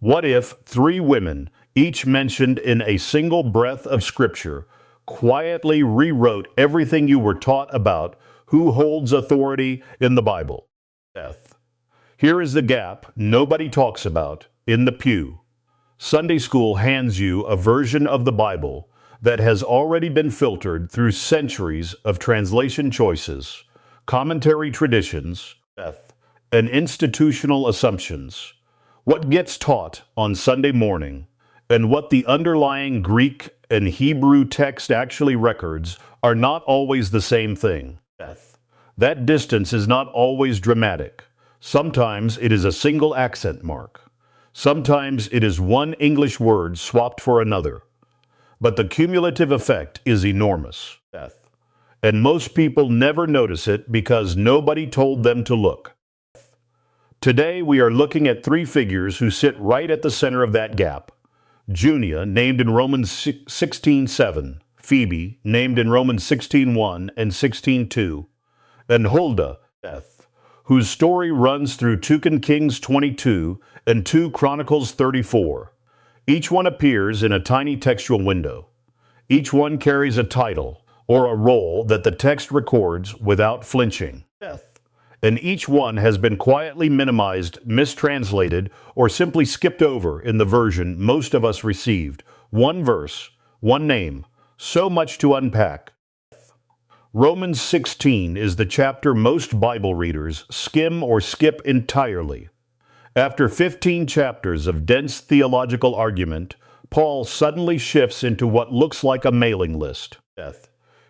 What if three women, each mentioned in a single breath of Scripture, quietly rewrote everything you were taught about who holds authority in the Bible? Death. Here is the gap nobody talks about in the pew. Sunday school hands you a version of the Bible that has already been filtered through centuries of translation choices, commentary traditions, and institutional assumptions. What gets taught on Sunday morning and what the underlying Greek and Hebrew text actually records are not always the same thing. That distance is not always dramatic. Sometimes it is a single accent mark. Sometimes it is one English word swapped for another. But the cumulative effect is enormous. And most people never notice it because nobody told them to look. Today we are looking at three figures who sit right at the center of that gap. Junia, named in Romans 16:7, Phoebe, named in Romans 16:1 and 16:2, and Huldah, whose story runs through 2 Kings 22 and 2 Chronicles 34. Each one appears in a tiny textual window. Each one carries a title or a role that the text records without flinching. And each one has been quietly minimized, mistranslated, or simply skipped over in the version most of us received. One verse, one name, so much to unpack. Romans 16 is the chapter most Bible readers skim or skip entirely. After 15 chapters of dense theological argument, Paul suddenly shifts into what looks like a mailing list.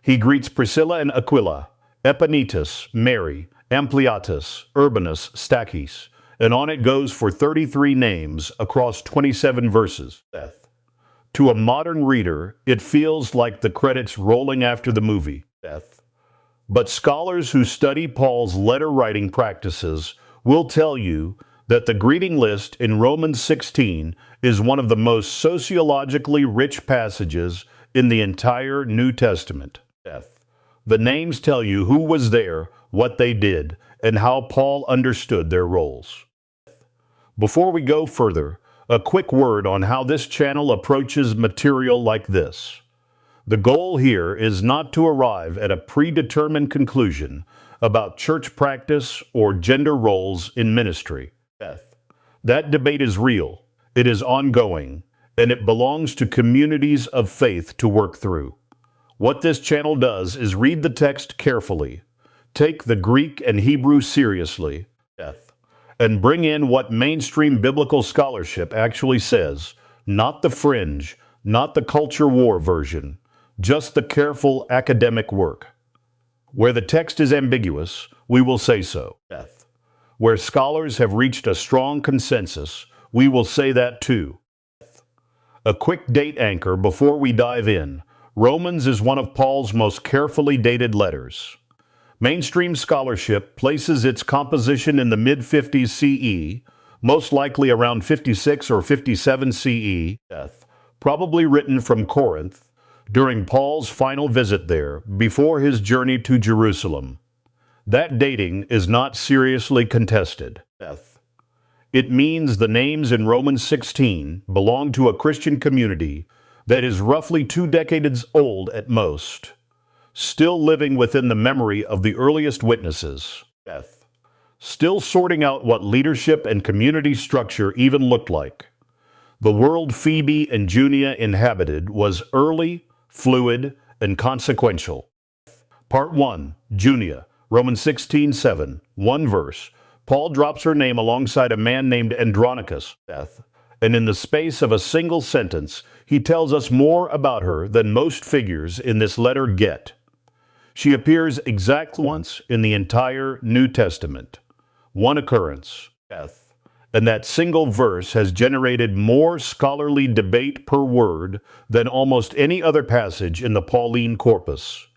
He greets Priscilla and Aquila, Epaenetus, Mary, Ampliatus, Urbanus, Stachys, and on it goes for 33 names across 27 verses. To a modern reader, it feels like the credits rolling after the movie. But scholars who study Paul's letter-writing practices will tell you that the greeting list in Romans 16 is one of the most sociologically rich passages in the entire New Testament. The names tell you who was there, what they did, and how Paul understood their roles. Before we go further, a quick word on how this channel approaches material like this. The goal here is not to arrive at a predetermined conclusion about church practice or gender roles in ministry. That debate is real, it is ongoing, and it belongs to communities of faith to work through. What this channel does is read the text carefully, take the Greek and Hebrew seriously, and bring in what mainstream biblical scholarship actually says, not the fringe, not the culture war version, just the careful academic work. Where the text is ambiguous, we will say so. Where scholars have reached a strong consensus, we will say that too. A quick date anchor before we dive in. Romans is one of Paul's most carefully dated letters. Mainstream scholarship places its composition in the mid-50s CE, most likely around 56 or 57 CE, probably written from Corinth, during Paul's final visit there before his journey to Jerusalem. That dating is not seriously contested. It means the names in Romans 16 belong to a Christian community that is roughly 2 decades old at most, still living within the memory of the earliest witnesses, still sorting out what leadership and community structure even looked like. The world Phoebe and Junia inhabited was early, fluid, and consequential. Part 1, Junia, Romans 16:7, one verse. Paul drops her name alongside a man named Andronicus, and in the space of a single sentence, he tells us more about her than most figures in this letter get. She appears exactly once in the entire New Testament. One occurrence. And that single verse has generated more scholarly debate per word than almost any other passage in the Pauline corpus.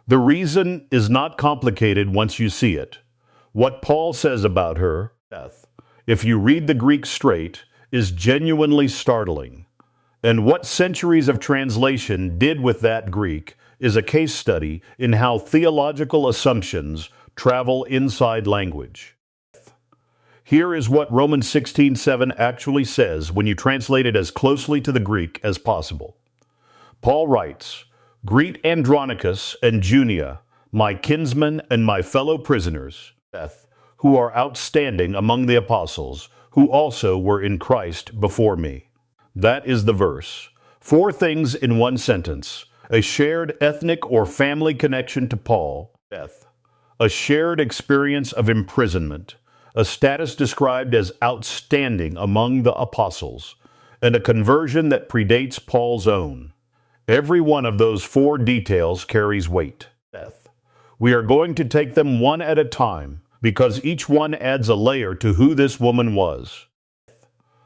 The reason is not complicated once you see it. What Paul says about her, if you read the Greek straight, is genuinely startling. And what centuries of translation did with that Greek is a case study in how theological assumptions travel inside language. Here is what Romans 16:7 actually says when you translate it as closely to the Greek as possible. Paul writes, "Greet Andronicus and Junia, my kinsmen and my fellow prisoners, who are outstanding among the apostles, who also were in Christ before me." That is the verse. 4 things in one sentence: a shared ethnic or family connection to Paul, a shared experience of imprisonment, a status described as outstanding among the apostles, and a conversion that predates Paul's own. Every one of those 4 details carries weight. We are going to take them one at a time because each one adds a layer to who this woman was.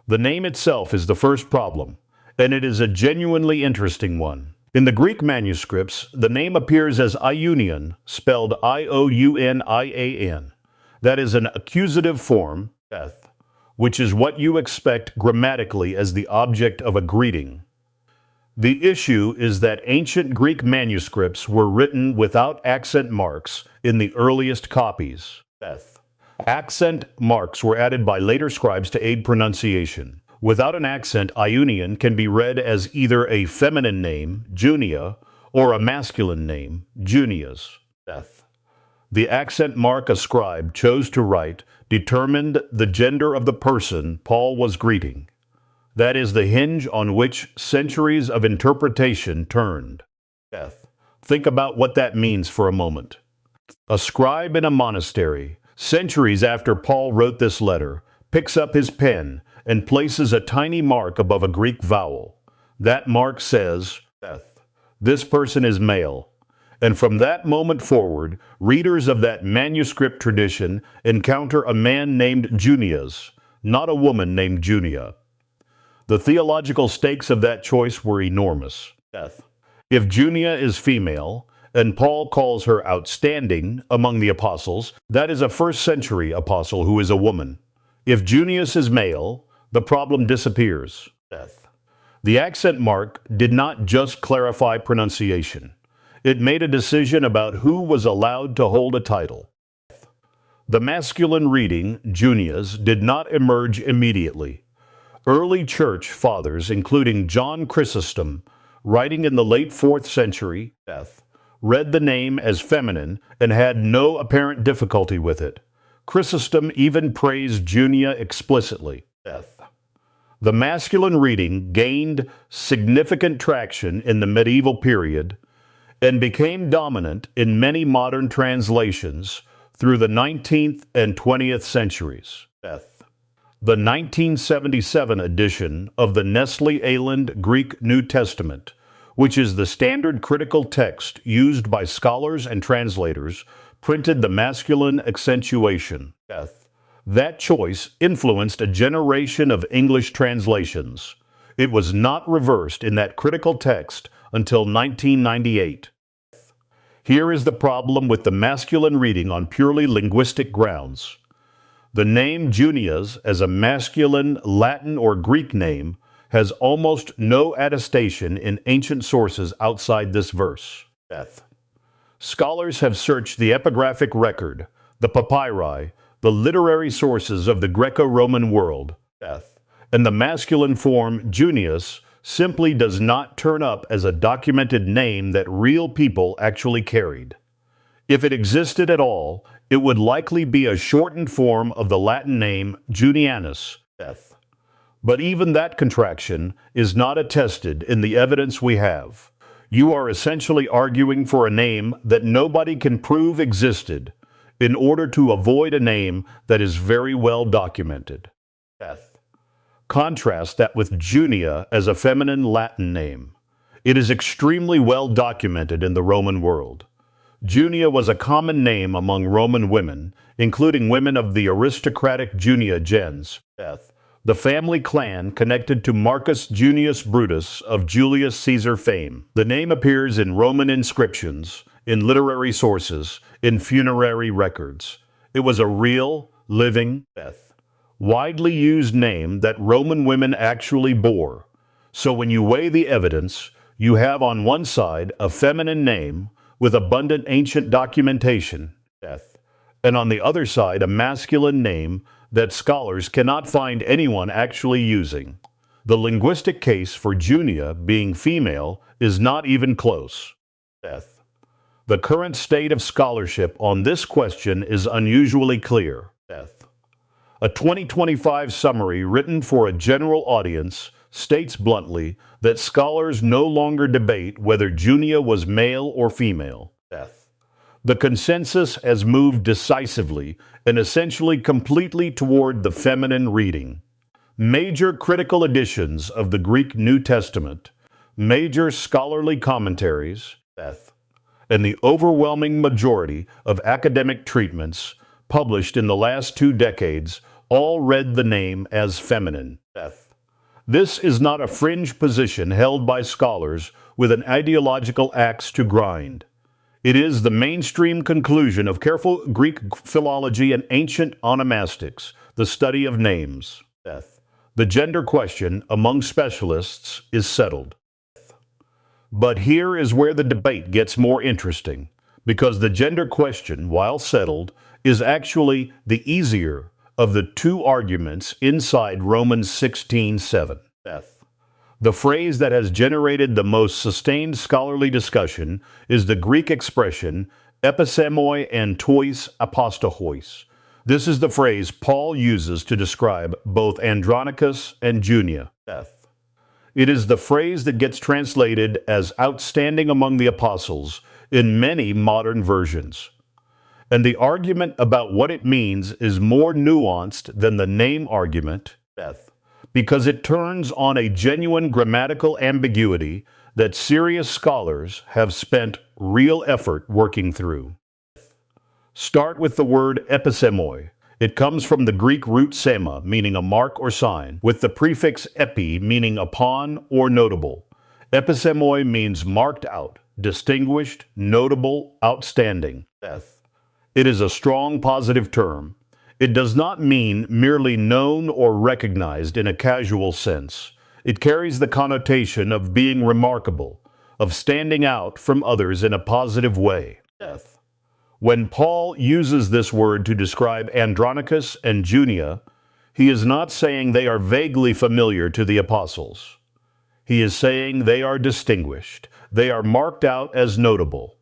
The name itself is the first problem, and it is a genuinely interesting one. In the Greek manuscripts, the name appears as Iunian, spelled I-O-U-N-I-A-N. That is an accusative form, which is what you expect grammatically as the object of a greeting. The issue is that ancient Greek manuscripts were written without accent marks in the earliest copies. Accent marks were added by later scribes to aid pronunciation. Without an accent, Iunian can be read as either a feminine name, Junia, or a masculine name, Junias. The accent mark a scribe chose to write determined the gender of the person Paul was greeting. That is the hinge on which centuries of interpretation turned. Think about what that means for a moment. A scribe in a monastery, centuries after Paul wrote this letter, picks up his pen and places a tiny mark above a Greek vowel. That mark says, "This person is male." And from that moment forward, readers of that manuscript tradition encounter a man named Junias, not a woman named Junia. The theological stakes of that choice were enormous. If Junia is female, and Paul calls her outstanding among the apostles, that is a first-century apostle who is a woman. If Junius is male, the problem disappears. The accent mark did not just clarify pronunciation. It made a decision about who was allowed to hold a title. The masculine reading, Junias, did not emerge immediately. Early church fathers, including John Chrysostom, writing in the late 4th century, read the name as feminine and had no apparent difficulty with it. Chrysostom even praised Junia explicitly. The masculine reading gained significant traction in the medieval period and became dominant in many modern translations through the 19th and 20th centuries. The 1977 edition of the Nestle Aland Greek New Testament, which is the standard critical text used by scholars and translators, printed the masculine accentuation. That choice influenced a generation of English translations. It was not reversed in that critical text until 1998. Here is the problem with the masculine reading on purely linguistic grounds. The name Junias as a masculine Latin or Greek name has almost no attestation in ancient sources outside this verse. Scholars have searched the epigraphic record, the papyri, the literary sources of the Greco-Roman world, and the masculine form Junius simply does not turn up as a documented name that real people actually carried. If it existed at all, it would likely be a shortened form of the Latin name Junianus. But even that contraction is not attested in the evidence we have. You are essentially arguing for a name that nobody can prove existed in order to avoid a name that is very well documented. Contrast that with Junia as a feminine Latin name. It is extremely well documented in the Roman world. Junia was a common name among Roman women, including women of the aristocratic Junia gens, the family clan connected to Marcus Junius Brutus of Julius Caesar fame. The name appears in Roman inscriptions, in literary sources, in funerary records. It was a real, living, widely used name that Roman women actually bore. So when you weigh the evidence, you have on one side a feminine name with abundant ancient documentation, and on the other side a masculine name that scholars cannot find anyone actually using. The linguistic case for Junia being female is not even close. The current state of scholarship on this question is unusually clear. A 2025 summary written for a general audience states bluntly that scholars no longer debate whether Junia was male or female. The consensus has moved decisively and essentially completely toward the feminine reading. Major critical editions of the Greek New Testament, major scholarly commentaries, and the overwhelming majority of academic treatments published in the last 2 decades all read the name as feminine. This is not a fringe position held by scholars with an ideological axe to grind. It is the mainstream conclusion of careful Greek philology and ancient onomastics, the study of names. The gender question among specialists is settled. But here is where the debate gets more interesting, because the gender question, while settled, is actually the easier of the 2 arguments inside Romans 16:7. The phrase that has generated the most sustained scholarly discussion is the Greek expression Episēmoi and tois apostohos. This is the phrase Paul uses to describe both Andronicus and Junia. It is the phrase that gets translated as outstanding among the apostles in many modern versions. And the argument about what it means is more nuanced than the name argument, because it turns on a genuine grammatical ambiguity that serious scholars have spent real effort working through. Start with the word Episēmoi. It comes from the Greek root sema, meaning a mark or sign, with the prefix epi, meaning upon or notable. Episēmoi means marked out, distinguished, notable, outstanding. It is a strong positive term. It does not mean merely known or recognized in a casual sense. It carries the connotation of being remarkable, of standing out from others in a positive way. When Paul uses this word to describe Andronicus and Junia, he is not saying they are vaguely familiar to the apostles. He is saying they are distinguished. They are marked out as notable.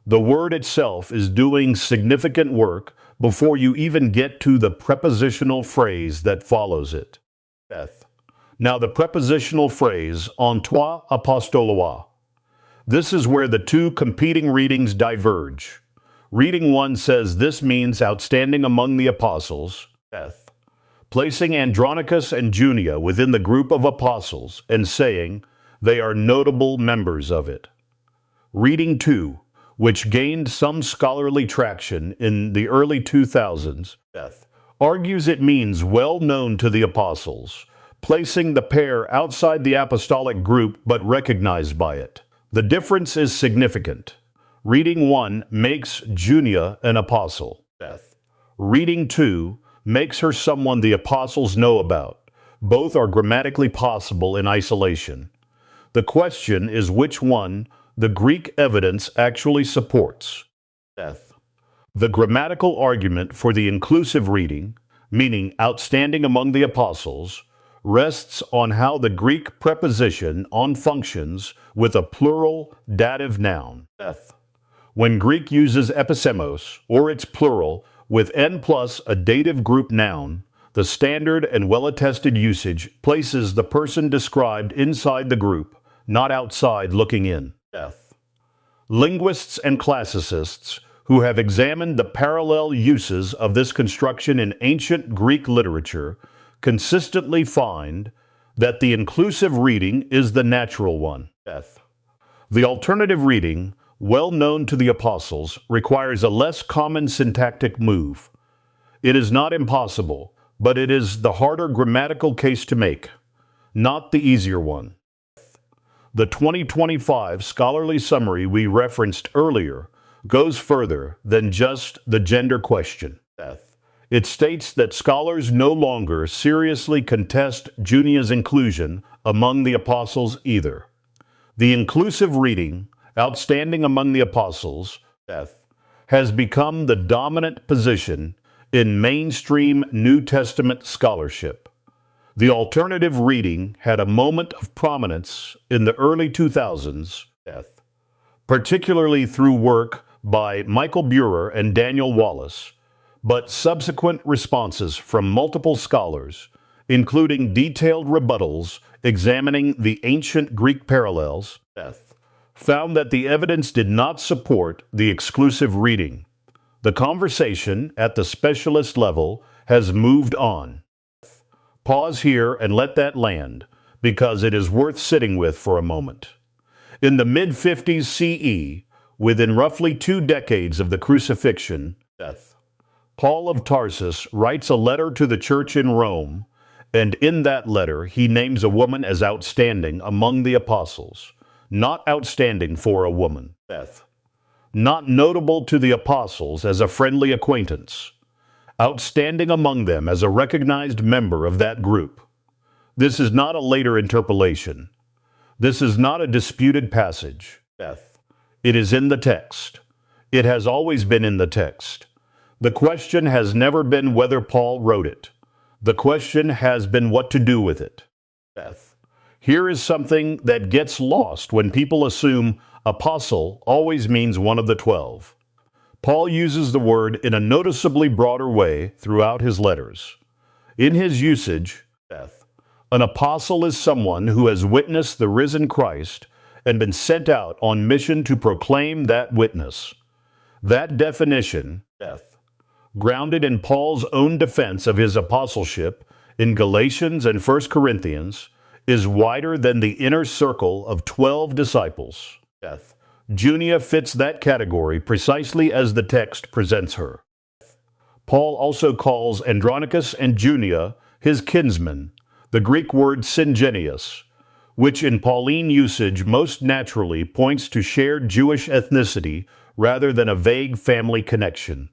The word itself is doing significant work before you even get to the prepositional phrase that follows it. Now the prepositional phrase, en toi apostolois. This is where the 2 competing readings diverge. Reading 1 says this means outstanding among the apostles, placing Andronicus and Junia within the group of apostles and saying they are notable members of it. Reading 2, which gained some scholarly traction in the early 2000s, argues it means well known to the apostles, placing the pair outside the apostolic group but recognized by it. The difference is significant. Reading 1 makes Junia an apostle. Reading 2 makes her someone the apostles know about. Both are grammatically possible in isolation. The question is which one the Greek evidence actually supports. The grammatical argument for the inclusive reading, meaning outstanding among the apostles, rests on how the Greek preposition on functions with a plural dative noun. When Greek uses episemos, or its plural, with n plus a dative group noun, the standard and well-attested usage places the person described inside the group, not outside looking in. Linguists and classicists who have examined the parallel uses of this construction in ancient Greek literature consistently find that the inclusive reading is the natural one. The alternative reading, well known to the apostles, requires a less common syntactic move. It is not impossible, but it is the harder grammatical case to make, not the easier one. The 2025 scholarly summary we referenced earlier goes further than just the gender question. It states that scholars no longer seriously contest Junia's inclusion among the apostles either. The inclusive reading, outstanding among the apostles, has become the dominant position in mainstream New Testament scholarship. The alternative reading had a moment of prominence in the early 2000s, particularly through work by Michael Burer and Daniel Wallace, but subsequent responses from multiple scholars, including detailed rebuttals examining the ancient Greek parallels, found that the evidence did not support the exclusive reading. The conversation at the specialist level has moved on. Pause here and let that land, because it is worth sitting with for a moment. In the mid-50s CE, within roughly 2 decades of the crucifixion, Paul of Tarsus writes a letter to the church in Rome, and in that letter he names a woman as outstanding among the apostles, not outstanding for a woman, not notable to the apostles as a friendly acquaintance, outstanding among them as a recognized member of that group. This is not a later interpolation. This is not a disputed passage. It is in the text. It has always been in the text. The question has never been whether Paul wrote it. The question has been what to do with it. Here is something that gets lost when people assume apostle always means one of the 12. Paul uses the word in a noticeably broader way throughout his letters. In his usage, an apostle is someone who has witnessed the risen Christ and been sent out on mission to proclaim that witness. That definition, grounded in Paul's own defense of his apostleship in Galatians and 1 Corinthians, is wider than the inner circle of 12 disciples. Junia fits that category precisely as the text presents her. Paul also calls Andronicus and Junia his kinsmen, the Greek word syngeneus, which in Pauline usage most naturally points to shared Jewish ethnicity rather than a vague family connection.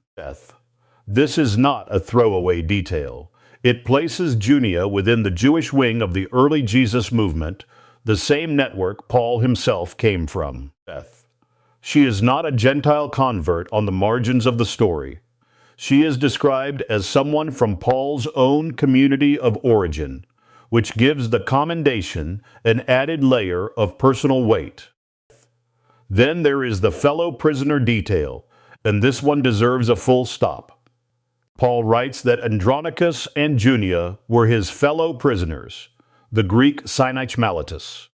This is not a throwaway detail. It places Junia within the Jewish wing of the early Jesus movement, the same network Paul himself came from. She is not a Gentile convert on the margins of the story. She is described as someone from Paul's own community of origin, which gives the commendation an added layer of personal weight. Then there is the fellow prisoner detail, and this one deserves a full stop. Paul writes that Andronicus and Junia were his fellow prisoners, the Greek synechmalitis.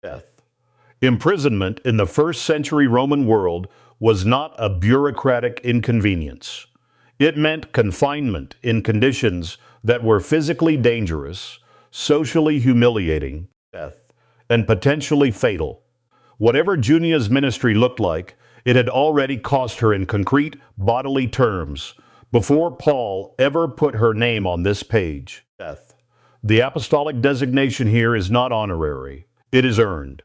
Imprisonment in the first century Roman world was not a bureaucratic inconvenience. It meant confinement in conditions that were physically dangerous, socially humiliating, and potentially fatal. Whatever Junia's ministry looked like, it had already cost her in concrete bodily terms before Paul ever put her name on this page. The apostolic designation here is not honorary. It is earned.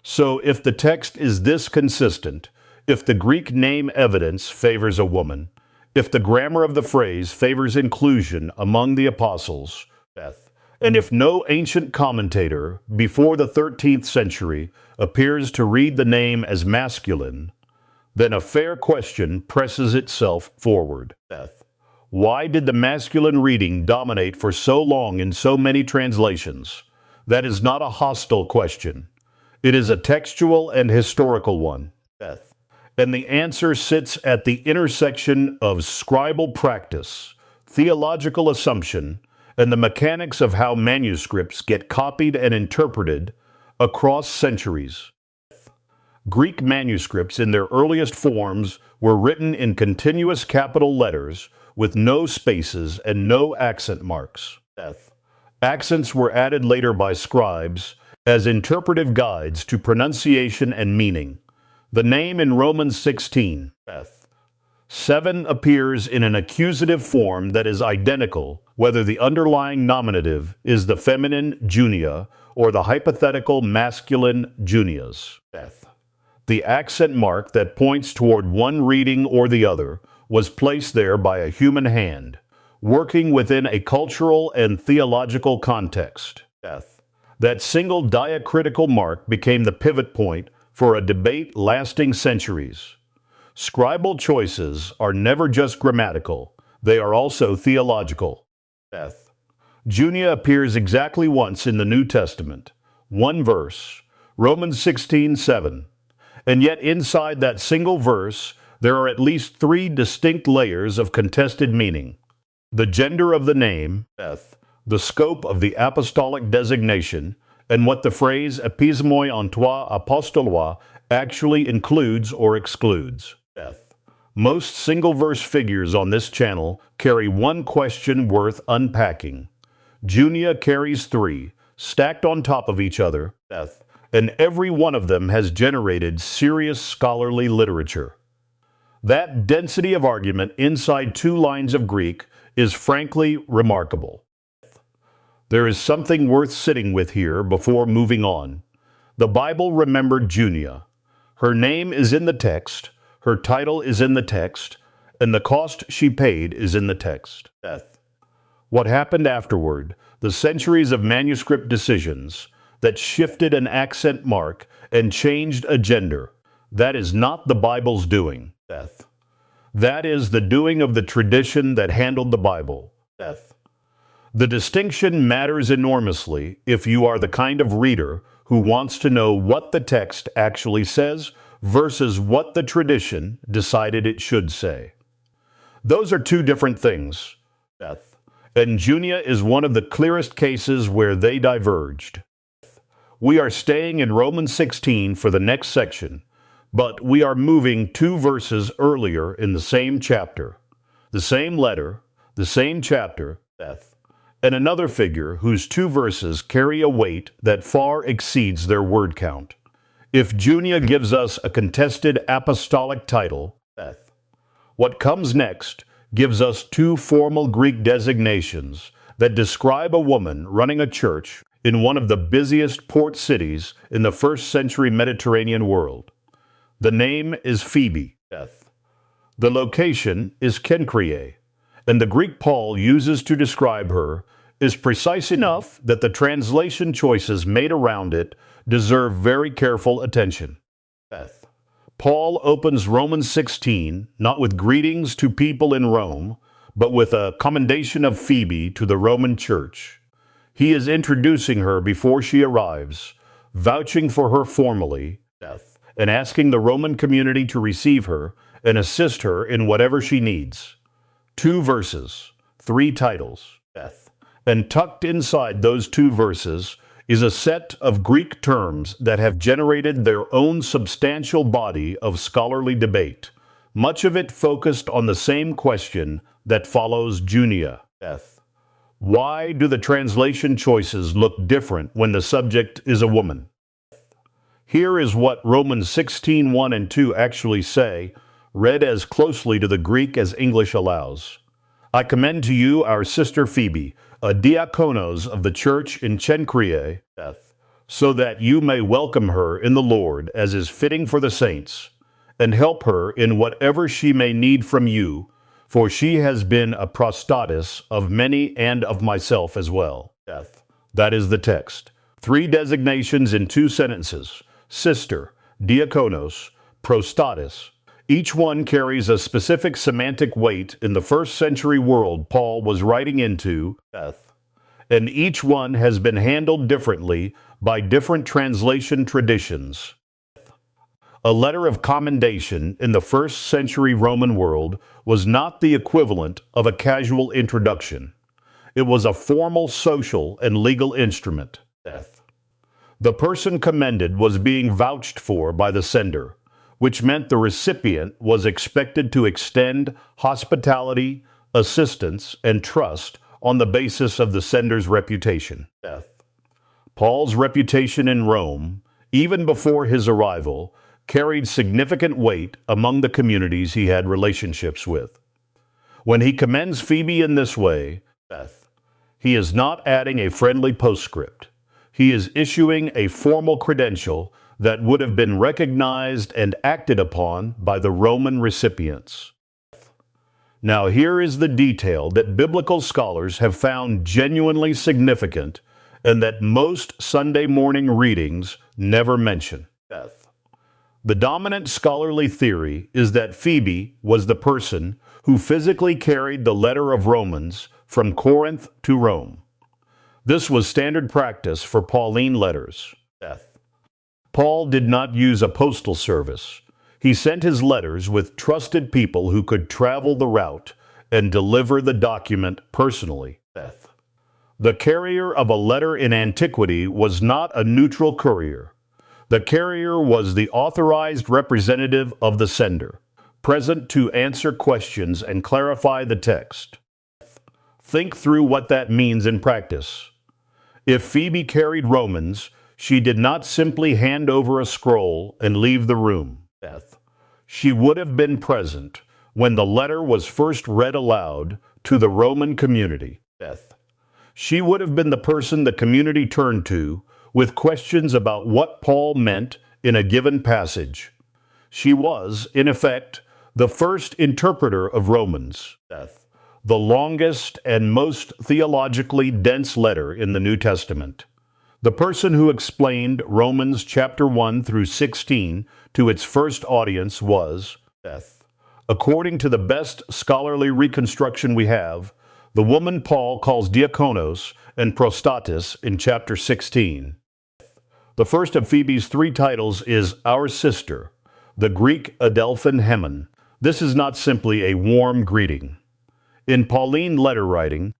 So if the text is this consistent, if the Greek name evidence favors a woman, if the grammar of the phrase favors inclusion among the apostles, and if no ancient commentator before the 13th century appears to read the name as masculine, then a fair question presses itself forward. Why did the masculine reading dominate for so long in so many translations? That is not a hostile question. It is a textual and historical one. And the answer sits at the intersection of scribal practice, theological assumption, and the mechanics of how manuscripts get copied and interpreted across centuries. Greek manuscripts in their earliest forms were written in continuous capital letters with no spaces and no accent marks. Accents were added later by scribes as interpretive guides to pronunciation and meaning. The name in Romans 16, 7 appears in an accusative form that is identical whether the underlying nominative is the feminine Junia or the hypothetical masculine Junias. The accent mark that points toward one reading or the other was placed there by a human hand, working within a cultural and theological context. That single diacritical mark became the pivot point for a debate lasting centuries. Scribal choices are never just grammatical, They are also theological. Beth. Junia appears exactly once in the New Testament. One verse, Romans 16:7. And yet inside that single verse, there are at least three distinct layers of contested meaning. The gender of the name, Beth, the scope of the apostolic designation, and what the phrase Episēmoi en toi apostolois actually includes or excludes. Beth. Most single-verse figures on this channel carry one question worth unpacking. Junia carries three, stacked on top of each other, Beth, and every one of them has generated serious scholarly literature. That density of argument inside two lines of Greek is frankly remarkable. There is something worth sitting with here before moving on. The Bible remembered Junia. Her name is in the text, her title is in the text, and the cost she paid is in the text. Beth. What happened afterward, the centuries of manuscript decisions that shifted an accent mark and changed a gender, that is not the Bible's doing, Beth. That is the doing of the tradition that handled the Bible, Beth. The distinction matters enormously if you are the kind of reader who wants to know what the text actually says versus what the tradition decided it should say. Those are two different things, Beth, and Junia is one of the clearest cases where they diverged. We are staying in Romans 16 for the next section, but we are moving two verses earlier in the same chapter, the same letter, the same chapter, Beth, and another figure whose two verses carry a weight that far exceeds their word count. If Junia gives us a contested apostolic title, Beth, what comes next gives us two formal Greek designations that describe a woman running a church in one of the busiest port cities in the first century Mediterranean world. The name is Phoebe, Beth. The location is Cenchreae, and the Greek Paul uses to describe her is precise enough that the translation choices made around it deserve very careful attention. Beth. Paul opens Romans 16 not with greetings to people in Rome, but with a commendation of Phoebe to the Roman church. He is introducing her before she arrives, vouching for her formally, Beth, and asking the Roman community to receive her and assist her in whatever she needs. Two verses, three titles, Beth. And tucked inside those two verses is a set of Greek terms that have generated their own substantial body of scholarly debate, much of it focused on the same question that follows Junia, Beth. Why do the translation choices look different when the subject is a woman? Here is what Romans 16:1 and 2 actually say, read as closely to the Greek as English allows. I commend to you our sister Phoebe, a Diakonos of the church in Cenchreae, Beth, so that you may welcome her in the Lord as is fitting for the saints, and help her in whatever she may need from you, for she has been a prostatis of many and of myself as well. Beth. That is the text. Three designations in two sentences: sister, Diakonos, prostatis. Each one carries a specific semantic weight in the first century world Paul was writing into, Beth, and each one has been handled differently by different translation traditions. A letter of commendation in the first century Roman world was not the equivalent of a casual introduction. It was a formal social and legal instrument, Beth. The person commended was being vouched for by the sender, which meant the recipient was expected to extend hospitality, assistance, and trust on the basis of the sender's reputation. Beth. Paul's reputation in Rome, even before his arrival, carried significant weight among the communities he had relationships with. When he commends Phoebe in this way, Beth, he is not adding a friendly postscript. He is issuing a formal credential that would have been recognized and acted upon by the Roman recipients. Now here is the detail that biblical scholars have found genuinely significant and that most Sunday morning readings never mention. Beth. The dominant scholarly theory is that Phoebe was the person who physically carried the letter of Romans from Corinth to Rome. This was standard practice for Pauline letters. Paul did not use a postal service. He sent his letters with trusted people who could travel the route and deliver the document personally. The carrier of a letter in antiquity was not a neutral courier. The carrier was the authorized representative of the sender, present to answer questions and clarify the text. Think through what that means in practice. If Phoebe carried Romans, she did not simply hand over a scroll and leave the room. She would have been present when the letter was first read aloud to the Roman community. She would have been the person the community turned to with questions about what Paul meant in a given passage. She was, in effect, the first interpreter of Romans, the longest and most theologically dense letter in the New Testament. The person who explained Romans chapter 1 through 16 to its first audience was, according to the best scholarly reconstruction we have, the woman Paul calls Diakonos and Prostatis in chapter 16. The first of Phoebe's three titles is Our Sister, the Greek Adelphon Hemon. This is not simply a warm greeting. In Pauline letter writing,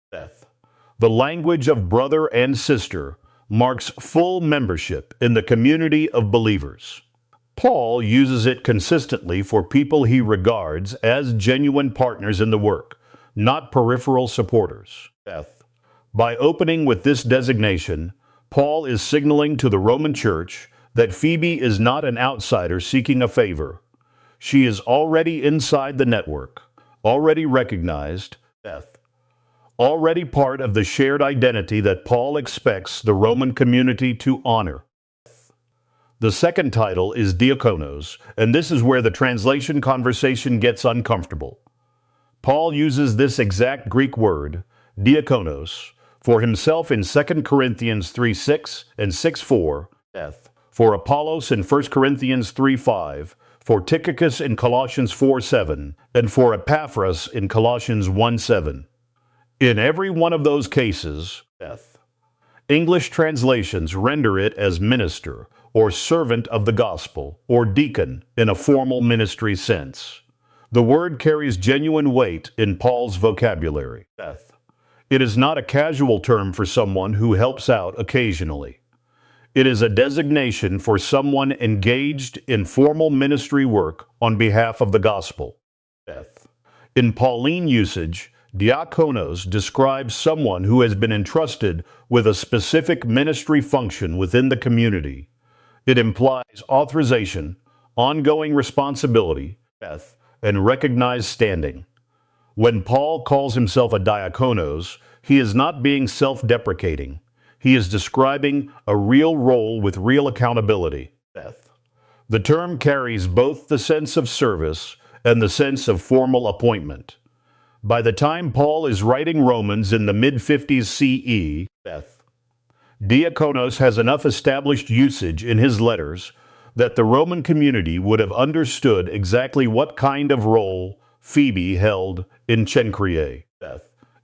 the language of brother and sister marks full membership in the community of believers. Paul uses it consistently for people he regards as genuine partners in the work, not peripheral supporters. By opening with this designation, Paul is signaling to the Roman Church that Phoebe is not an outsider seeking a favor. She is already inside the network, already recognized, already part of the shared identity that Paul expects the Roman community to honor. The second title is Diakonos, and this is where the translation conversation gets uncomfortable. Paul uses this exact Greek word, diakonos, for himself in 2 Corinthians 3:6 and 6:4, for Apollos in 1 Corinthians 3:5, for Tychicus in Colossians 4:7, and for Epaphras in Colossians 1:7. In every one of those cases, English translations render it as minister, or servant of the gospel, or deacon in a formal ministry sense. The word carries genuine weight in Paul's vocabulary. It is not a casual term for someone who helps out occasionally. It is a designation for someone engaged in formal ministry work on behalf of the gospel. In Pauline usage, diakonos describes someone who has been entrusted with a specific ministry function within the community. It implies authorization, ongoing responsibility, and recognized standing. When Paul calls himself a diakonos, he is not being self-deprecating. He is describing a real role with real accountability. The term carries both the sense of service and the sense of formal appointment. By the time Paul is writing Romans in the mid-50s CE, diakonos has enough established usage in his letters that the Roman community would have understood exactly what kind of role Phoebe held in Cenchreae.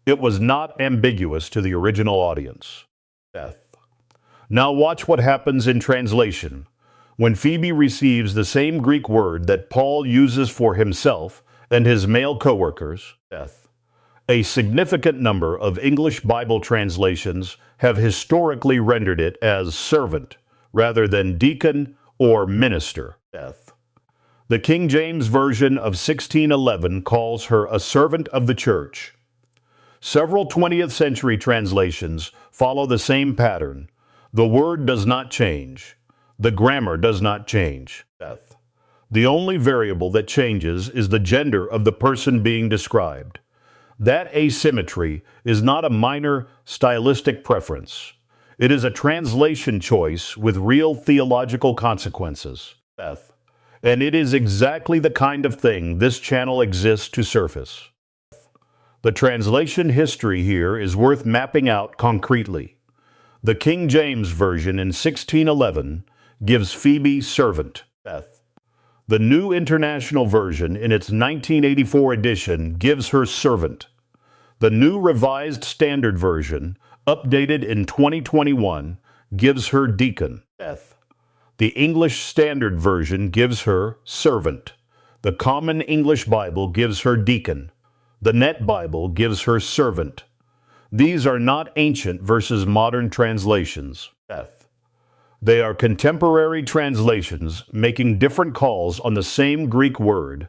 It was not ambiguous to the original audience. Now watch what happens in translation when Phoebe receives the same Greek word that Paul uses for himself and his male coworkers. A significant number of English Bible translations have historically rendered it as servant rather than deacon or minister. The King James Version of 1611 calls her a servant of the church. Several 20th century translations follow the same pattern. The word does not change. The grammar does not change. The only variable that changes is the gender of the person being described. That asymmetry is not a minor stylistic preference. It is a translation choice with real theological consequences. And it is exactly the kind of thing this channel exists to surface. The translation history here is worth mapping out concretely. The King James Version in 1611 gives Phoebe servant. The New International Version in its 1984 edition gives her servant. The New Revised Standard Version, updated in 2021, gives her deacon. The English Standard Version gives her servant. The Common English Bible gives her deacon. The Net Bible gives her servant. These are not ancient versus modern translations. They are contemporary translations making different calls on the same Greek word,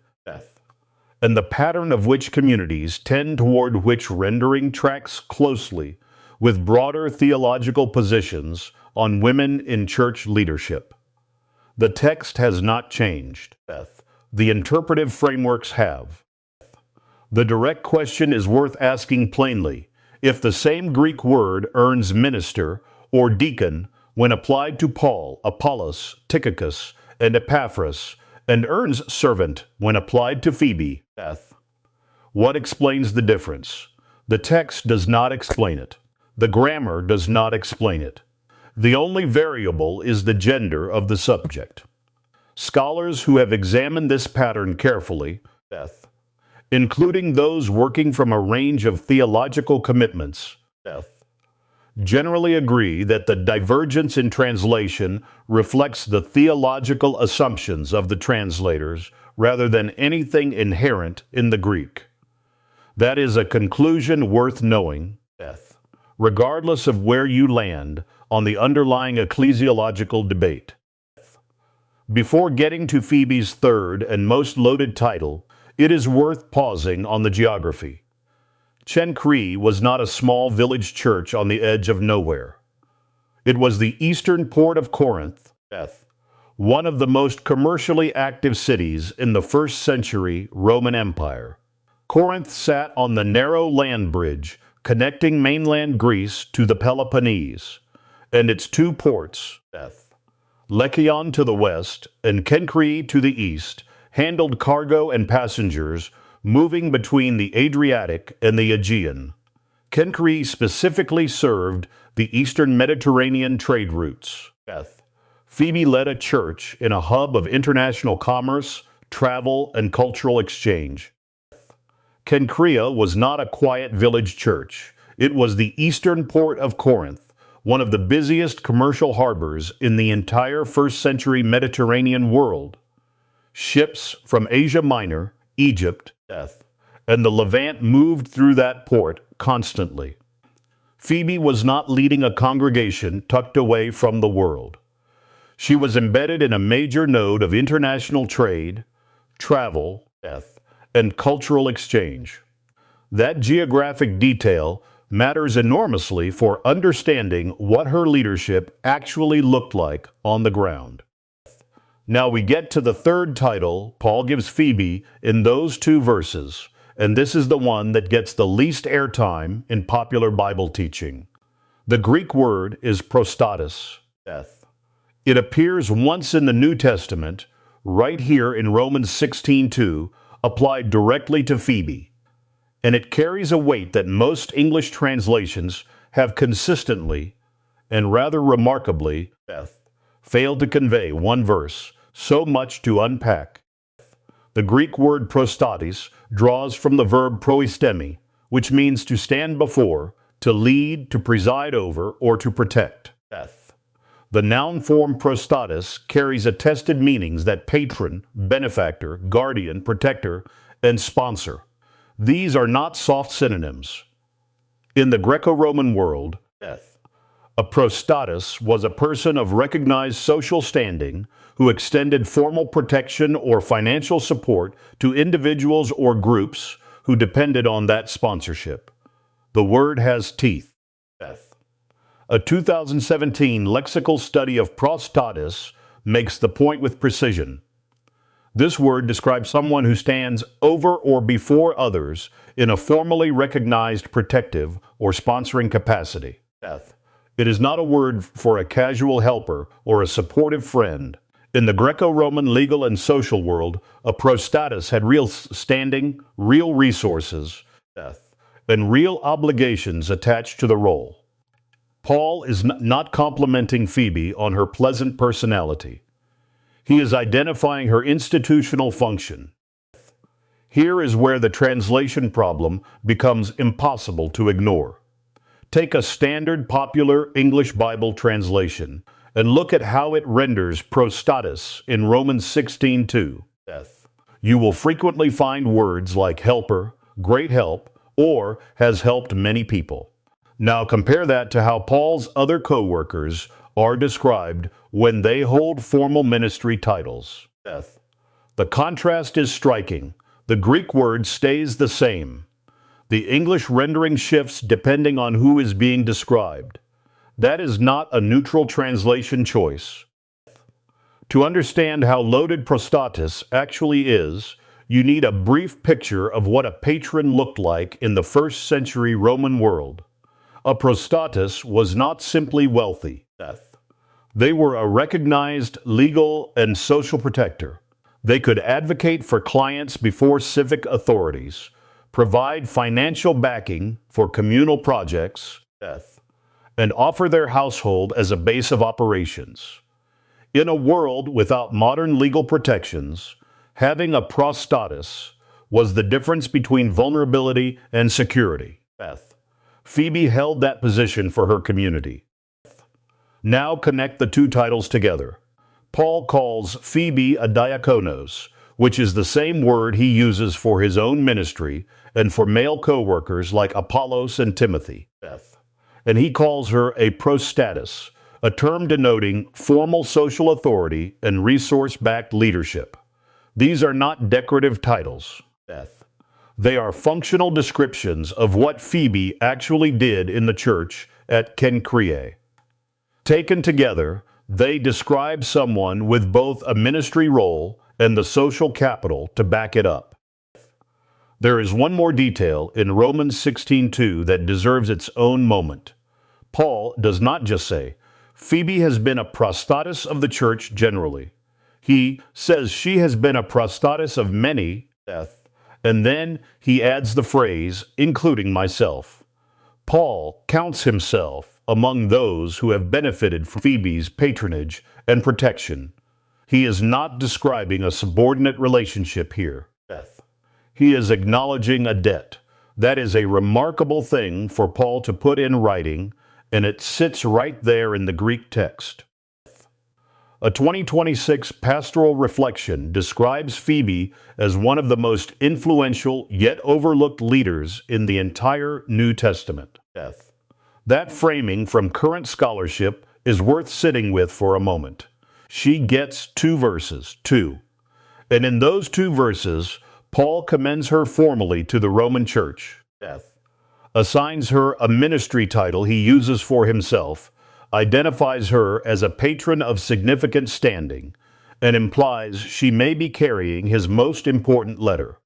and the pattern of which communities tend toward which rendering tracks closely with broader theological positions on women in church leadership. The text has not changed. The interpretive frameworks have. The direct question is worth asking plainly: if the same Greek word earns minister or deacon when applied to Paul, Apollos, Tychicus, and Epaphras, and earns servant when applied to Phoebe, what explains the difference? The text does not explain it. The grammar does not explain it. The only variable is the gender of the subject. Scholars who have examined this pattern carefully, including those working from a range of theological commitments, generally agree that the divergence in translation reflects the theological assumptions of the translators rather than anything inherent in the Greek. That is a conclusion worth knowing, regardless of where you land on the underlying ecclesiological debate. Before getting to Phoebe's third and most loaded title, it is worth pausing on the geography. Cenchreae was not a small village church on the edge of nowhere. It was the eastern port of Corinth, one of the most commercially active cities in the 1st century Roman Empire. Corinth sat on the narrow land bridge connecting mainland Greece to the Peloponnese, and its two ports, Lechion to the west and Cenchreae to the east, handled cargo and passengers moving between the Adriatic and the Aegean. Cenchreae specifically served the eastern Mediterranean trade routes. Phoebe led a church in a hub of international commerce, travel, and cultural exchange. Cenchreae was not a quiet village church. It was the eastern port of Corinth, one of the busiest commercial harbors in the entire 1st century Mediterranean world. Ships from Asia Minor, Egypt, and the Levant moved through that port constantly. Phoebe was not leading a congregation tucked away from the world. She was embedded in a major node of international trade, travel, and cultural exchange. That geographic detail matters enormously for understanding what her leadership actually looked like on the ground. Now we get to the third title Paul gives Phoebe in those 2 verses, and this is the one that gets the least airtime in popular Bible teaching. The Greek word is prostatis. It appears once in the New Testament, right here in Romans 16:2, applied directly to Phoebe, and it carries a weight that most English translations have consistently, and rather remarkably, failed to convey one verse. So much to unpack. The Greek word prostatis draws from the verb proistemi, which means to stand before, to lead, to preside over, or to protect. The noun form prostatis carries attested meanings that patron, benefactor, guardian, protector, and sponsor. These are not soft synonyms. In the Greco-Roman world, a prostatis was a person of recognized social standing who extended formal protection or financial support to individuals or groups who depended on that sponsorship. The word has teeth. A 2017 lexical study of prostatis makes the point with precision. This word describes someone who stands over or before others in a formally recognized protective or sponsoring capacity. It is not a word for a casual helper or a supportive friend. In the Greco-Roman legal and social world, a prostatis had real standing, real resources, and real obligations attached to the role. Paul is not complimenting Phoebe on her pleasant personality. He is identifying her institutional function. Here is where the translation problem becomes impossible to ignore. Take a standard popular English Bible translation and look at how it renders prostatis in Romans 16:2. You will frequently find words like helper, great help, or has helped many people. Now compare that to how Paul's other co-workers are described when they hold formal ministry titles. The contrast is striking. The Greek word stays the same. The English rendering shifts depending on who is being described. That is not a neutral translation choice. To understand how loaded prostatis actually is, you need a brief picture of what a patron looked like in the first century Roman world. A prostatis was not simply wealthy. They were a recognized legal and social protector. They could advocate for clients before civic authorities, provide financial backing for communal projects, and offer their household as a base of operations. In a world without modern legal protections, having a prostatis was the difference between vulnerability and security. Phoebe held that position for her community. Now connect the two titles together. Paul calls Phoebe a diakonos, which is the same word he uses for his own ministry and for male co-workers like Apollos and Timothy. And he calls her a prostatis, a term denoting formal social authority and resource-backed leadership. These are not decorative titles. They are functional descriptions of what Phoebe actually did in the church at Cenchreae. Taken together, they describe someone with both a ministry role and the social capital to back it up. There is one more detail in Romans 16:2 that deserves its own moment. Paul does not just say, Phoebe has been a prostatis of the church generally. He says she has been a prostatis of many, and then he adds the phrase, including myself. Paul counts himself among those who have benefited from Phoebe's patronage and protection. He is not describing a subordinate relationship here. He is acknowledging a debt. That is a remarkable thing for Paul to put in writing, and it sits right there in the Greek text. A 2026 pastoral reflection describes Phoebe as one of the most influential yet overlooked leaders in the entire New Testament. That framing from current scholarship is worth sitting with for a moment. She gets 2 verses, 2. And in those 2 verses, Paul commends her formally to the Roman Church, assigns her a ministry title he uses for himself, identifies her as a patron of significant standing, and implies she may be carrying his most important letter.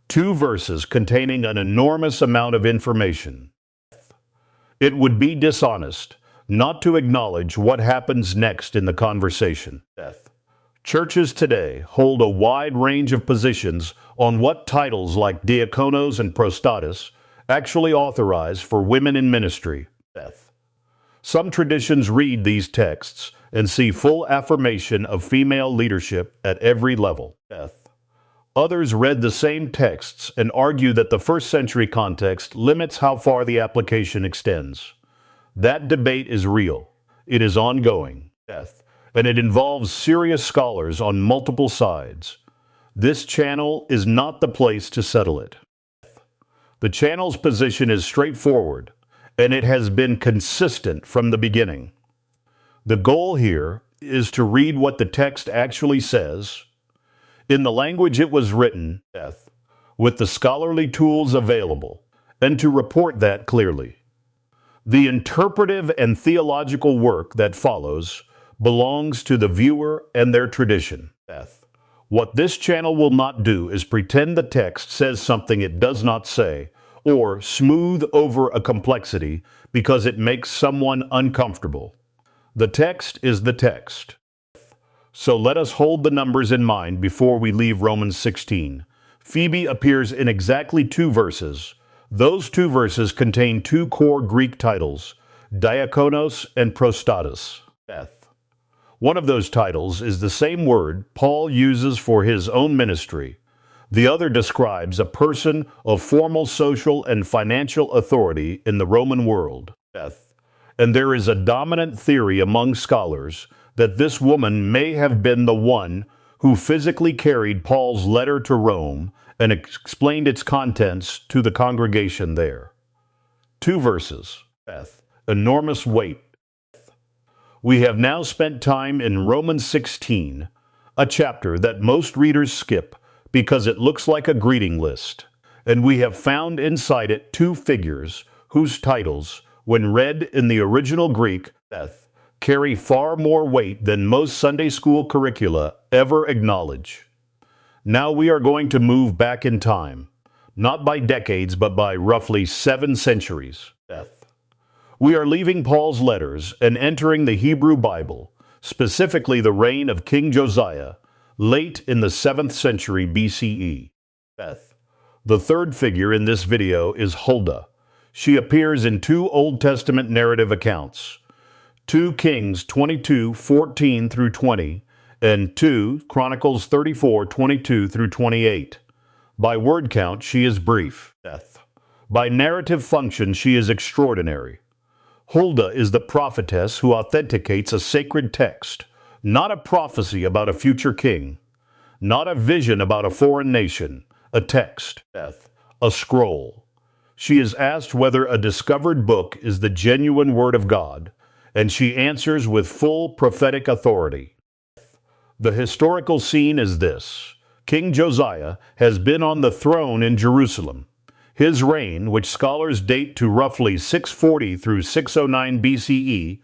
2 verses containing an enormous amount of information. It would be dishonest not to acknowledge what happens next in the conversation. Churches today hold a wide range of positions on what titles like diakonos and prostatis actually authorize for women in ministry. Some traditions read these texts and see full affirmation of female leadership at every level. Others read the same texts and argue that the first century context limits how far the application extends. That debate is real. It is ongoing. And it involves serious scholars on multiple sides. This channel is not the place to settle it. The channel's position is straightforward, and it has been consistent from the beginning. The goal here is to read what the text actually says, in the language it was written, with the scholarly tools available, and to report that clearly. The interpretive and theological work that follows belongs to the viewer and their tradition. What this channel will not do is pretend the text says something it does not say, or smooth over a complexity because it makes someone uncomfortable. The text is the text. So let us hold the numbers in mind before we leave Romans 16. Phoebe appears in exactly 2 verses. Those 2 verses contain 2 core Greek titles, diakonos and prostatis. One of those titles is the same word Paul uses for his own ministry. The other describes a person of formal social and financial authority in the Roman world. And there is a dominant theory among scholars that this woman may have been the one who physically carried Paul's letter to Rome and explained its contents to the congregation there. 2 verses. Enormous weight. We have now spent time in Romans 16, a chapter that most readers skip because it looks like a greeting list, and we have found inside it 2 figures whose titles, when read in the original Greek, carry far more weight than most Sunday school curricula ever acknowledge. Now we are going to move back in time, not by decades, but by roughly 7 centuries. We are leaving Paul's letters and entering the Hebrew Bible, specifically the reign of King Josiah, late in the 7th century BCE. The third figure in this video is Huldah. She appears in 2 Old Testament narrative accounts, 2 Kings 22:14 through 20, and 2 Chronicles 34:22 through 28. By word count, she is brief. By narrative function, she is extraordinary. Huldah is the prophetess who authenticates a sacred text, not a prophecy about a future king, not a vision about a foreign nation, a text, a scroll. She is asked whether a discovered book is the genuine word of God, and she answers with full prophetic authority. The historical scene is this. King Josiah has been on the throne in Jerusalem. His reign, which scholars date to roughly 640 through 609 BCE,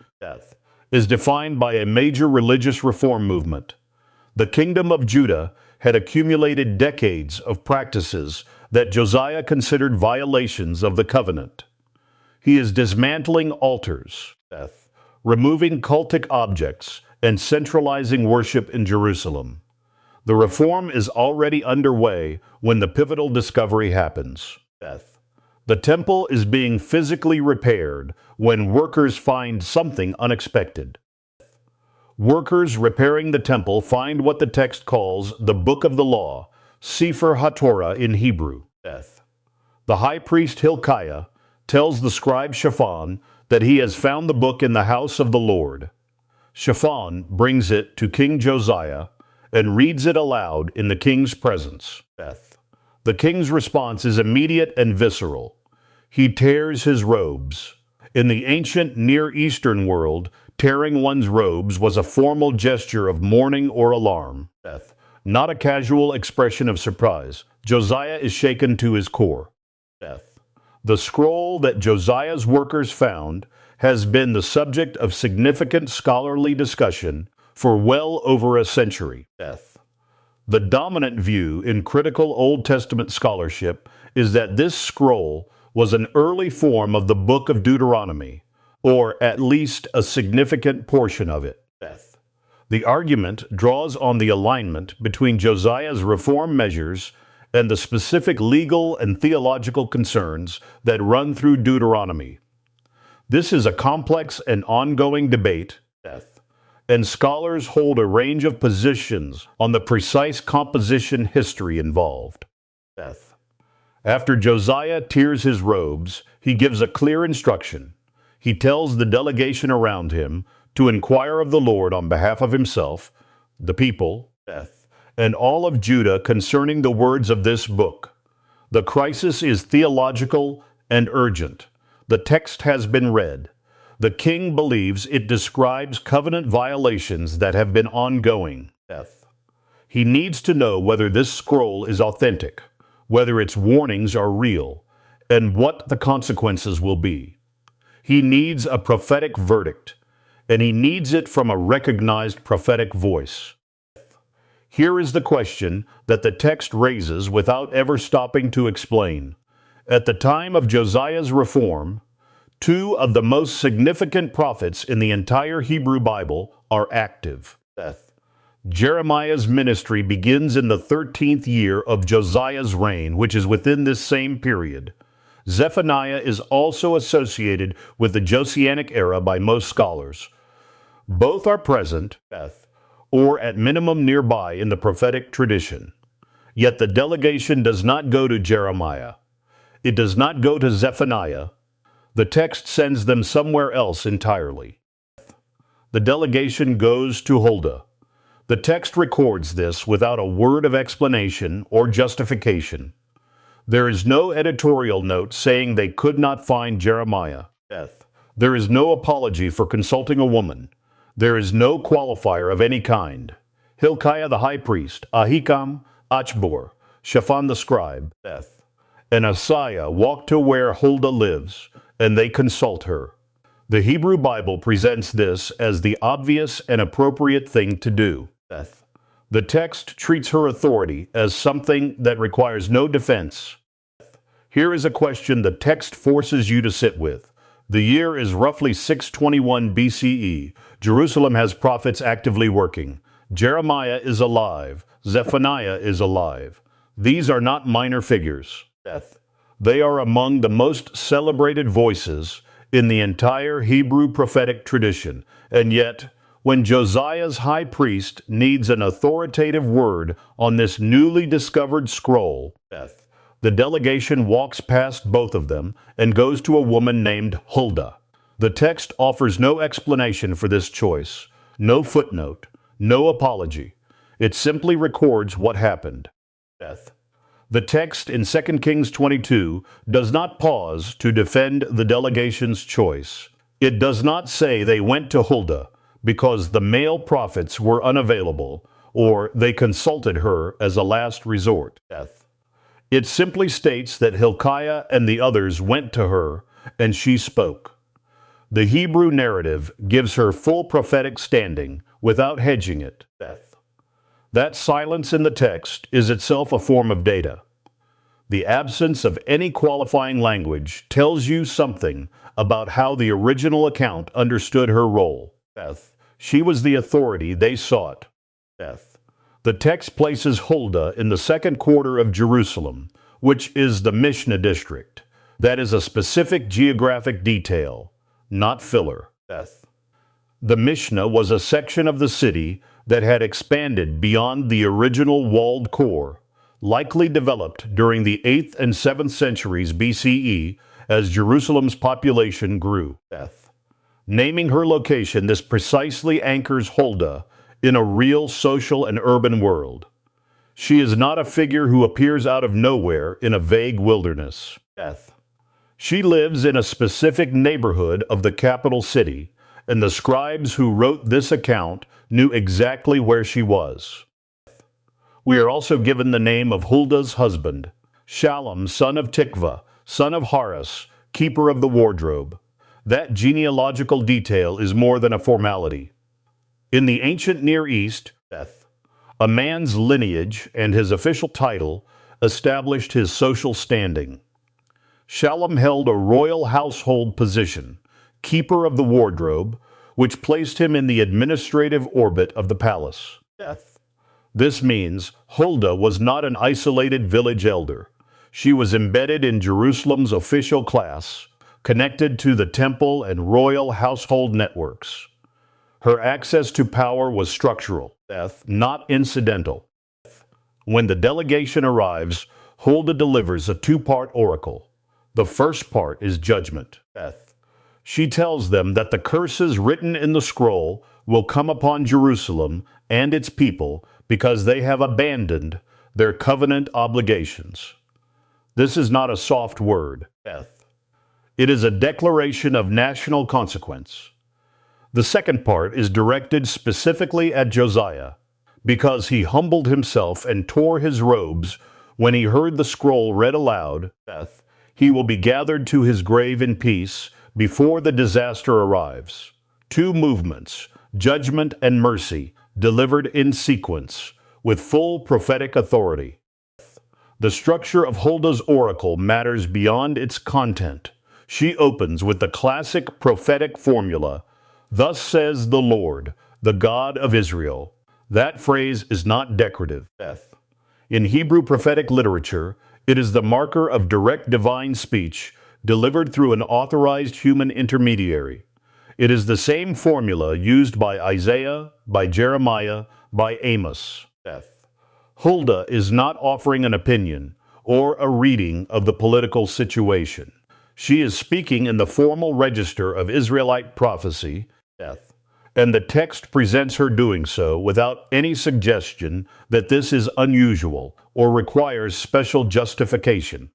is defined by a major religious reform movement. The kingdom of Judah had accumulated decades of practices that Josiah considered violations of the covenant. He is dismantling altars, removing cultic objects, and centralizing worship in Jerusalem. The reform is already underway when the pivotal discovery happens. The temple is being physically repaired when workers find something unexpected. Workers repairing the temple find what the text calls the Book of the Law, Sefer HaTorah in Hebrew. The high priest Hilkiah tells the scribe Shaphan that he has found the book in the house of the Lord. Shaphan brings it to King Josiah and reads it aloud in the king's presence. The king's response is immediate and visceral. He tears his robes. In the ancient Near Eastern world, tearing one's robes was a formal gesture of mourning or alarm, not a casual expression of surprise. Josiah is shaken to his core. The scroll that Josiah's workers found has been the subject of significant scholarly discussion for well over a century. The dominant view in critical Old Testament scholarship is that this scroll was an early form of the book of Deuteronomy, or at least a significant portion of it. The argument draws on the alignment between Josiah's reform measures and the specific legal and theological concerns that run through Deuteronomy. This is a complex and ongoing debate, and scholars hold a range of positions on the precise composition history involved. After Josiah tears his robes, he gives a clear instruction. He tells the delegation around him to inquire of the Lord on behalf of himself, the people, and all of Judah concerning the words of this book. The crisis is theological and urgent. The text has been read. The king believes it describes covenant violations that have been ongoing. He needs to know whether this scroll is authentic, whether its warnings are real, and what the consequences will be. He needs a prophetic verdict, and he needs it from a recognized prophetic voice. Here is the question that the text raises without ever stopping to explain. At the time of Josiah's reform, 2 of the most significant prophets in the entire Hebrew Bible are active. Jeremiah's ministry begins in the 13th year of Josiah's reign, which is within this same period. Zephaniah is also associated with the Josianic era by most scholars. Both are present, or at minimum nearby in the prophetic tradition. Yet the delegation does not go to Jeremiah. It does not go to Zephaniah. The text sends them somewhere else entirely. The delegation goes to Huldah. The text records this without a word of explanation or justification. There is no editorial note saying they could not find Jeremiah. There is no apology for consulting a woman. There is no qualifier of any kind. Hilkiah the high priest, Ahikam, Achbor, Shaphan the scribe, and Asaiah walk to where Huldah lives, and they consult her. The Hebrew Bible presents this as the obvious and appropriate thing to do. The text treats her authority as something that requires no defense. Here is a question the text forces you to sit with. The year is roughly 621 BCE. Jerusalem has prophets actively working. Jeremiah is alive. Zephaniah is alive. These are not minor figures. They are among the most celebrated voices in the entire Hebrew prophetic tradition. And yet, when Josiah's high priest needs an authoritative word on this newly discovered scroll, the delegation walks past both of them and goes to a woman named Huldah. The text offers no explanation for this choice, no footnote, no apology. It simply records what happened. The text in 2 Kings 22 does not pause to defend the delegation's choice. It does not say they went to Huldah because the male prophets were unavailable or they consulted her as a last resort. It simply states that Hilkiah and the others went to her and she spoke. The Hebrew narrative gives her full prophetic standing without hedging it. That silence in the text is itself a form of data. The absence of any qualifying language tells you something about how the original account understood her role. She was the authority they sought. The text places Huldah in the second quarter of Jerusalem, which is the Mishnah district. That is a specific geographic detail, not filler. The Mishnah was a section of the city that had expanded beyond the original walled core, likely developed during the 8th and 7th centuries BCE as Jerusalem's population grew. Naming her location, this precisely anchors Huldah in a real social and urban world. She is not a figure who appears out of nowhere in a vague wilderness. She lives in a specific neighborhood of the capital city, and the scribes who wrote this account knew exactly where she was. We are also given the name of Huldah's husband, Shallum, son of Tikvah, son of Haras, keeper of the wardrobe. That genealogical detail is more than a formality. In the ancient Near East, a man's lineage and his official title established his social standing. Shallum held a royal household position, keeper of the wardrobe, which placed him in the administrative orbit of the palace. This means Huldah was not an isolated village elder. She was embedded in Jerusalem's official class, connected to the temple and royal household networks. Her access to power was structural, not incidental. When the delegation arrives, Huldah delivers a two-part oracle. The first part is judgment. She tells them that the curses written in the scroll will come upon Jerusalem and its people because they have abandoned their covenant obligations. This is not a soft word. It is a declaration of national consequence. The second part is directed specifically at Josiah, because he humbled himself and tore his robes when he heard the scroll read aloud. He will be gathered to his grave in peace before the disaster arrives. Two movements, judgment and mercy, delivered in sequence, with full prophetic authority. The structure of Huldah's oracle matters beyond its content. She opens with the classic prophetic formula, "Thus says the Lord, the God of Israel." That phrase is not decorative. In Hebrew prophetic literature, it is the marker of direct divine speech delivered through an authorized human intermediary. It is the same formula used by Isaiah, by Jeremiah, by Amos. Huldah is not offering an opinion or a reading of the political situation. She is speaking in the formal register of Israelite prophecy, and the text presents her doing so without any suggestion that this is unusual or requires special justification.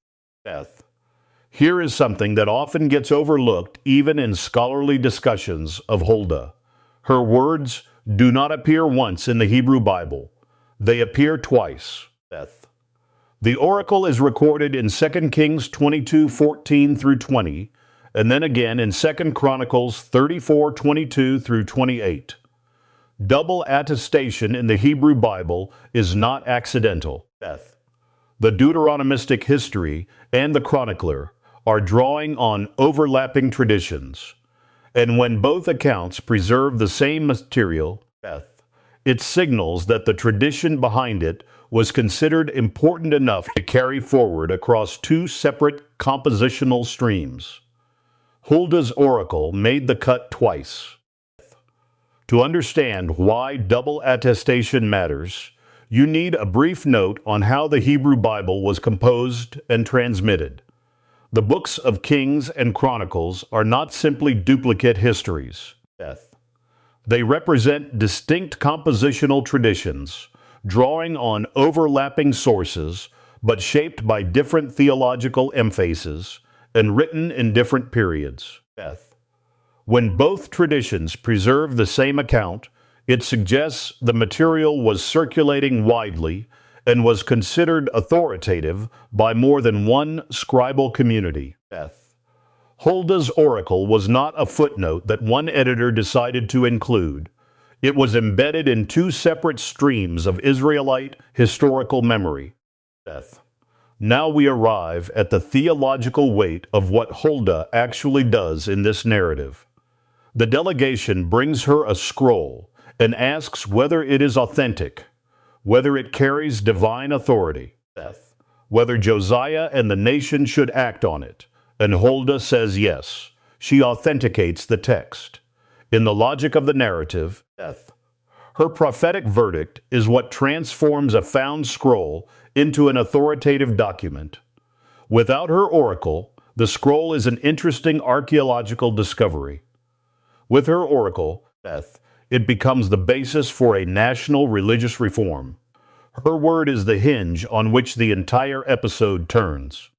Here is something that often gets overlooked even in scholarly discussions of Huldah. Her words do not appear once in the Hebrew Bible. They appear twice. The oracle is recorded in 2 Kings 22:14 through 20, and then again in 2 Chronicles 34:22 through 28. Double attestation in the Hebrew Bible is not accidental. The Deuteronomistic history and the chronicler are drawing on overlapping traditions, and when both accounts preserve the same material, it signals that the tradition behind it was considered important enough to carry forward across two separate compositional streams. Huldah's oracle made the cut twice. To understand why double attestation matters, you need a brief note on how the Hebrew Bible was composed and transmitted. The books of Kings and Chronicles are not simply duplicate histories. They represent distinct compositional traditions, drawing on overlapping sources, but shaped by different theological emphases and written in different periods. When both traditions preserve the same account, it suggests the material was circulating widely and was considered authoritative by more than one scribal community. Huldah's oracle was not a footnote that one editor decided to include. It was embedded in two separate streams of Israelite historical memory. Now we arrive at the theological weight of what Huldah actually does in this narrative. The delegation brings her a scroll and asks whether it is authentic, whether it carries divine authority, whether Josiah and the nation should act on it, and Huldah says yes. She authenticates the text. In the logic of the narrative, her prophetic verdict is what transforms a found scroll into an authoritative document. Without her oracle, the scroll is an interesting archaeological discovery. With her oracle, it becomes the basis for a national religious reform. Her word is the hinge on which the entire episode turns.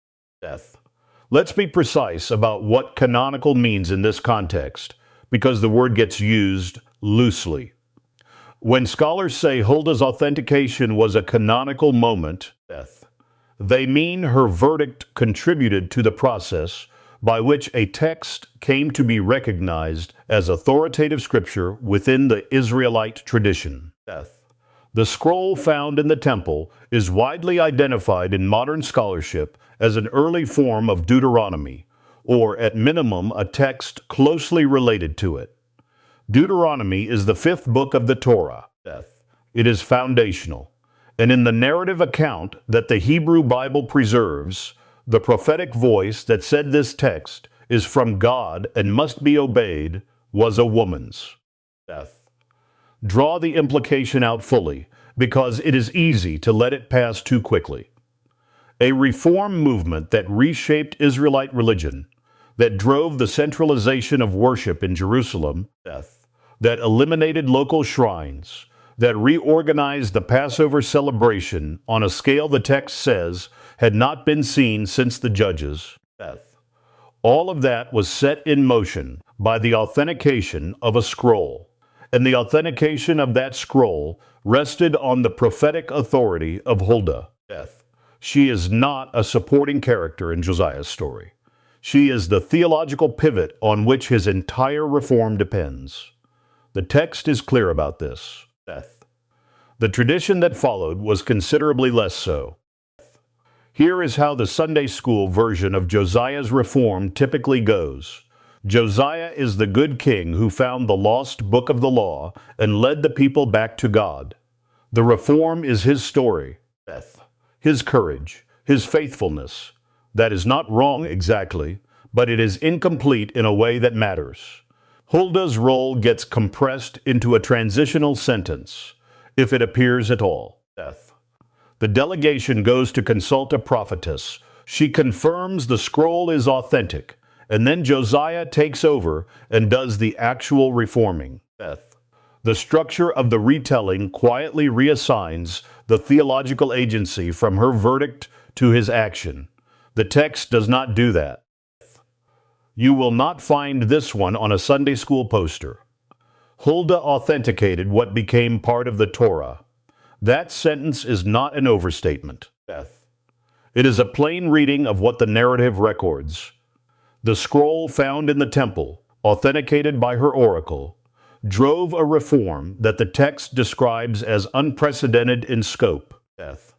Let's be precise about what canonical means in this context, because the word gets used loosely. When scholars say Huldah's authentication was a canonical moment, they mean her verdict contributed to the process by which a text came to be recognized as authoritative scripture within the Israelite tradition. The scroll found in the temple is widely identified in modern scholarship as an early form of Deuteronomy, or at minimum a text closely related to it. Deuteronomy is the fifth book of the Torah. It is foundational, and in the narrative account that the Hebrew Bible preserves, the prophetic voice that said this text is from God and must be obeyed was a woman's. Draw the implication out fully, because it is easy to let it pass too quickly. A reform movement that reshaped Israelite religion, that drove the centralization of worship in Jerusalem, that eliminated local shrines, that reorganized the Passover celebration on a scale the text says had not been seen since the Judges. All of that was set in motion by the authentication of a scroll, and the authentication of that scroll rested on the prophetic authority of Huldah. She is not a supporting character in Josiah's story. She is the theological pivot on which his entire reform depends. The text is clear about this. The tradition that followed was considerably less so. Here is how the Sunday school version of Josiah's reform typically goes. Josiah is the good king who found the lost book of the law and led the people back to God. The reform is his story, his courage, his faithfulness. That is not wrong exactly, but it is incomplete in a way that matters. Huldah's role gets compressed into a transitional sentence, if it appears at all. Death. The delegation goes to consult a prophetess. She confirms the scroll is authentic, and then Josiah takes over and does the actual reforming. Death. The structure of the retelling quietly reassigns the theological agency from her verdict to his action. The text does not do that. You will not find this one on a Sunday school poster. Huldah authenticated what became part of the Torah. That sentence is not an overstatement. Death. It is a plain reading of what the narrative records. The scroll found in the temple, authenticated by her oracle, drove a reform that the text describes as unprecedented in scope. Death.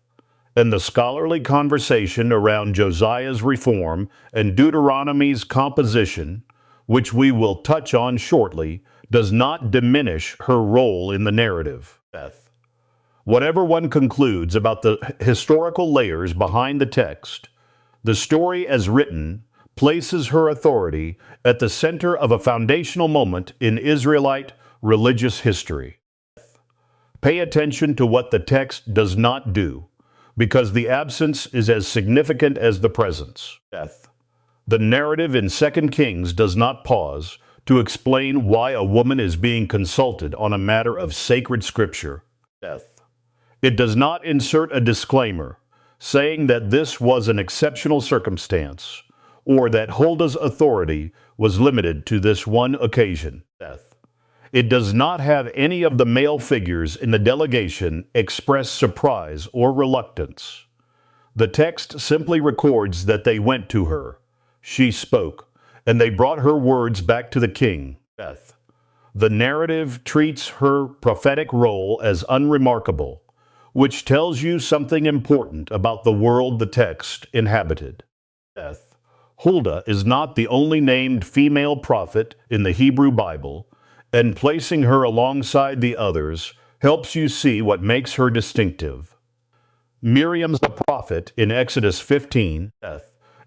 And the scholarly conversation around Josiah's reform and Deuteronomy's composition, which we will touch on shortly, does not diminish her role in the narrative. Death. Whatever one concludes about the historical layers behind the text, the story as written places her authority at the center of a foundational moment in Israelite religious history. Pay attention to what the text does not do, because the absence is as significant as the presence. Death. The narrative in 2 Kings does not pause to explain why a woman is being consulted on a matter of sacred scripture. Death. It does not insert a disclaimer saying that this was an exceptional circumstance or that Huldah's authority was limited to this one occasion. Death. It does not have any of the male figures in the delegation express surprise or reluctance. The text simply records that they went to her. She spoke, and they brought her words back to the king. Death. The narrative treats her prophetic role as unremarkable, which tells you something important about the world the text inhabited. Death. Huldah is not the only named female prophet in the Hebrew Bible, and placing her alongside the others helps you see what makes her distinctive. Miriam's a prophet in Exodus 15,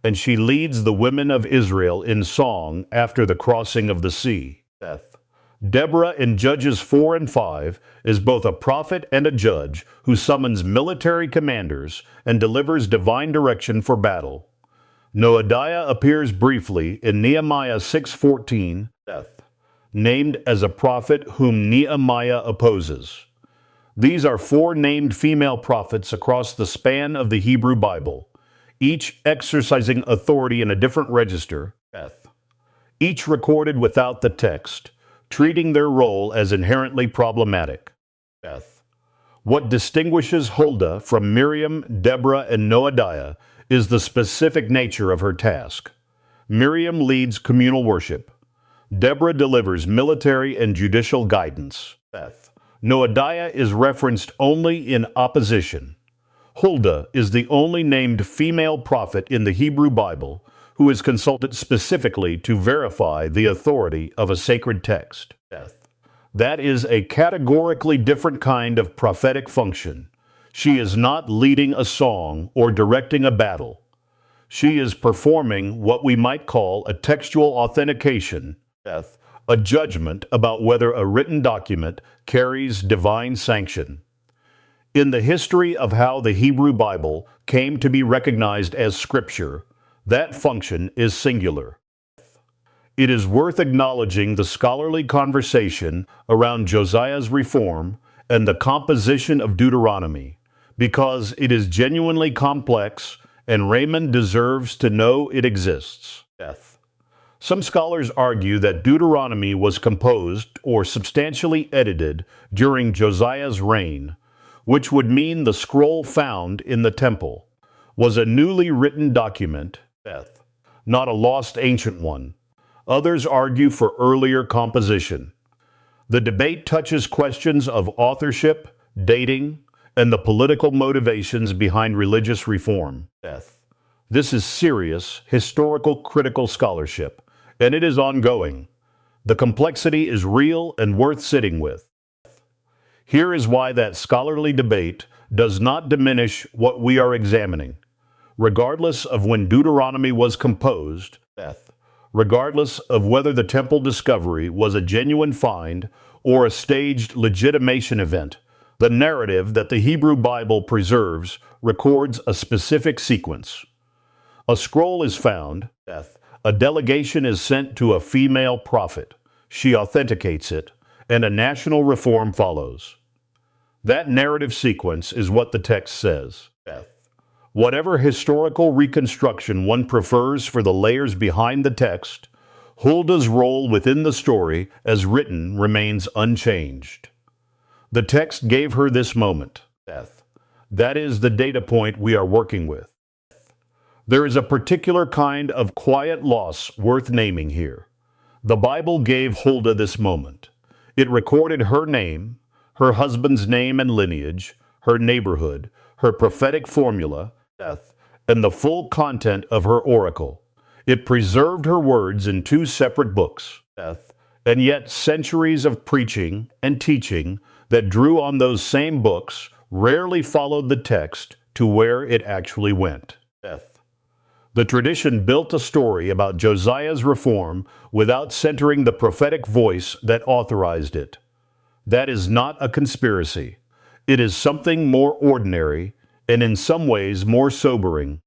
and she leads the women of Israel in song after the crossing of the sea. Deborah in Judges 4 and 5 is both a prophet and a judge who summons military commanders and delivers divine direction for battle. Noadiah appears briefly in Nehemiah 6:14, named as a prophet whom Nehemiah opposes. These are 4 named female prophets across the span of the Hebrew Bible, each exercising authority in a different register, each recorded without the text, treating their role as inherently problematic. What distinguishes Huldah from Miriam, Deborah, and Noadiah is the specific nature of her task. Miriam leads communal worship. Deborah delivers military and judicial guidance. Noadiah is referenced only in opposition. Huldah is the only named female prophet in the Hebrew Bible who is consulted specifically to verify the authority of a sacred text. That is a categorically different kind of prophetic function. She is not leading a song or directing a battle. She is performing what we might call a textual authentication, a judgment about whether a written document carries divine sanction. In the history of how the Hebrew Bible came to be recognized as Scripture, that function is singular. It is worth acknowledging the scholarly conversation around Josiah's reform and the composition of Deuteronomy, because it is genuinely complex and Raymond deserves to know it exists. Some scholars argue that Deuteronomy was composed or substantially edited during Josiah's reign, which would mean the scroll found in the temple was a newly written document, not a lost ancient one. Others argue for earlier composition. The debate touches questions of authorship, dating, and the political motivations behind religious reform. This is serious, historical, critical scholarship, and it is ongoing. The complexity is real and worth sitting with. Here is why that scholarly debate does not diminish what we are examining. Regardless of when Deuteronomy was composed, regardless of whether the temple discovery was a genuine find or a staged legitimation event. The narrative that the Hebrew Bible preserves records a specific sequence. A scroll is found, a delegation is sent to a female prophet, she authenticates it, and a national reform follows. That narrative sequence is what the text says. Whatever historical reconstruction one prefers for the layers behind the text, Huldah's role within the story as written remains unchanged. The text gave her this moment. That is the data point we are working with. There is a particular kind of quiet loss worth naming here. The Bible gave Huldah this moment. It recorded her name, her husband's name and lineage, her neighborhood, her prophetic formula, and the full content of her oracle. It preserved her words in two separate books, and yet centuries of preaching and teaching that drew on those same books rarely followed the text to where it actually went. The tradition built a story about Josiah's reform without centering the prophetic voice that authorized it. That is not a conspiracy. It is something more ordinary and in some ways more sobering,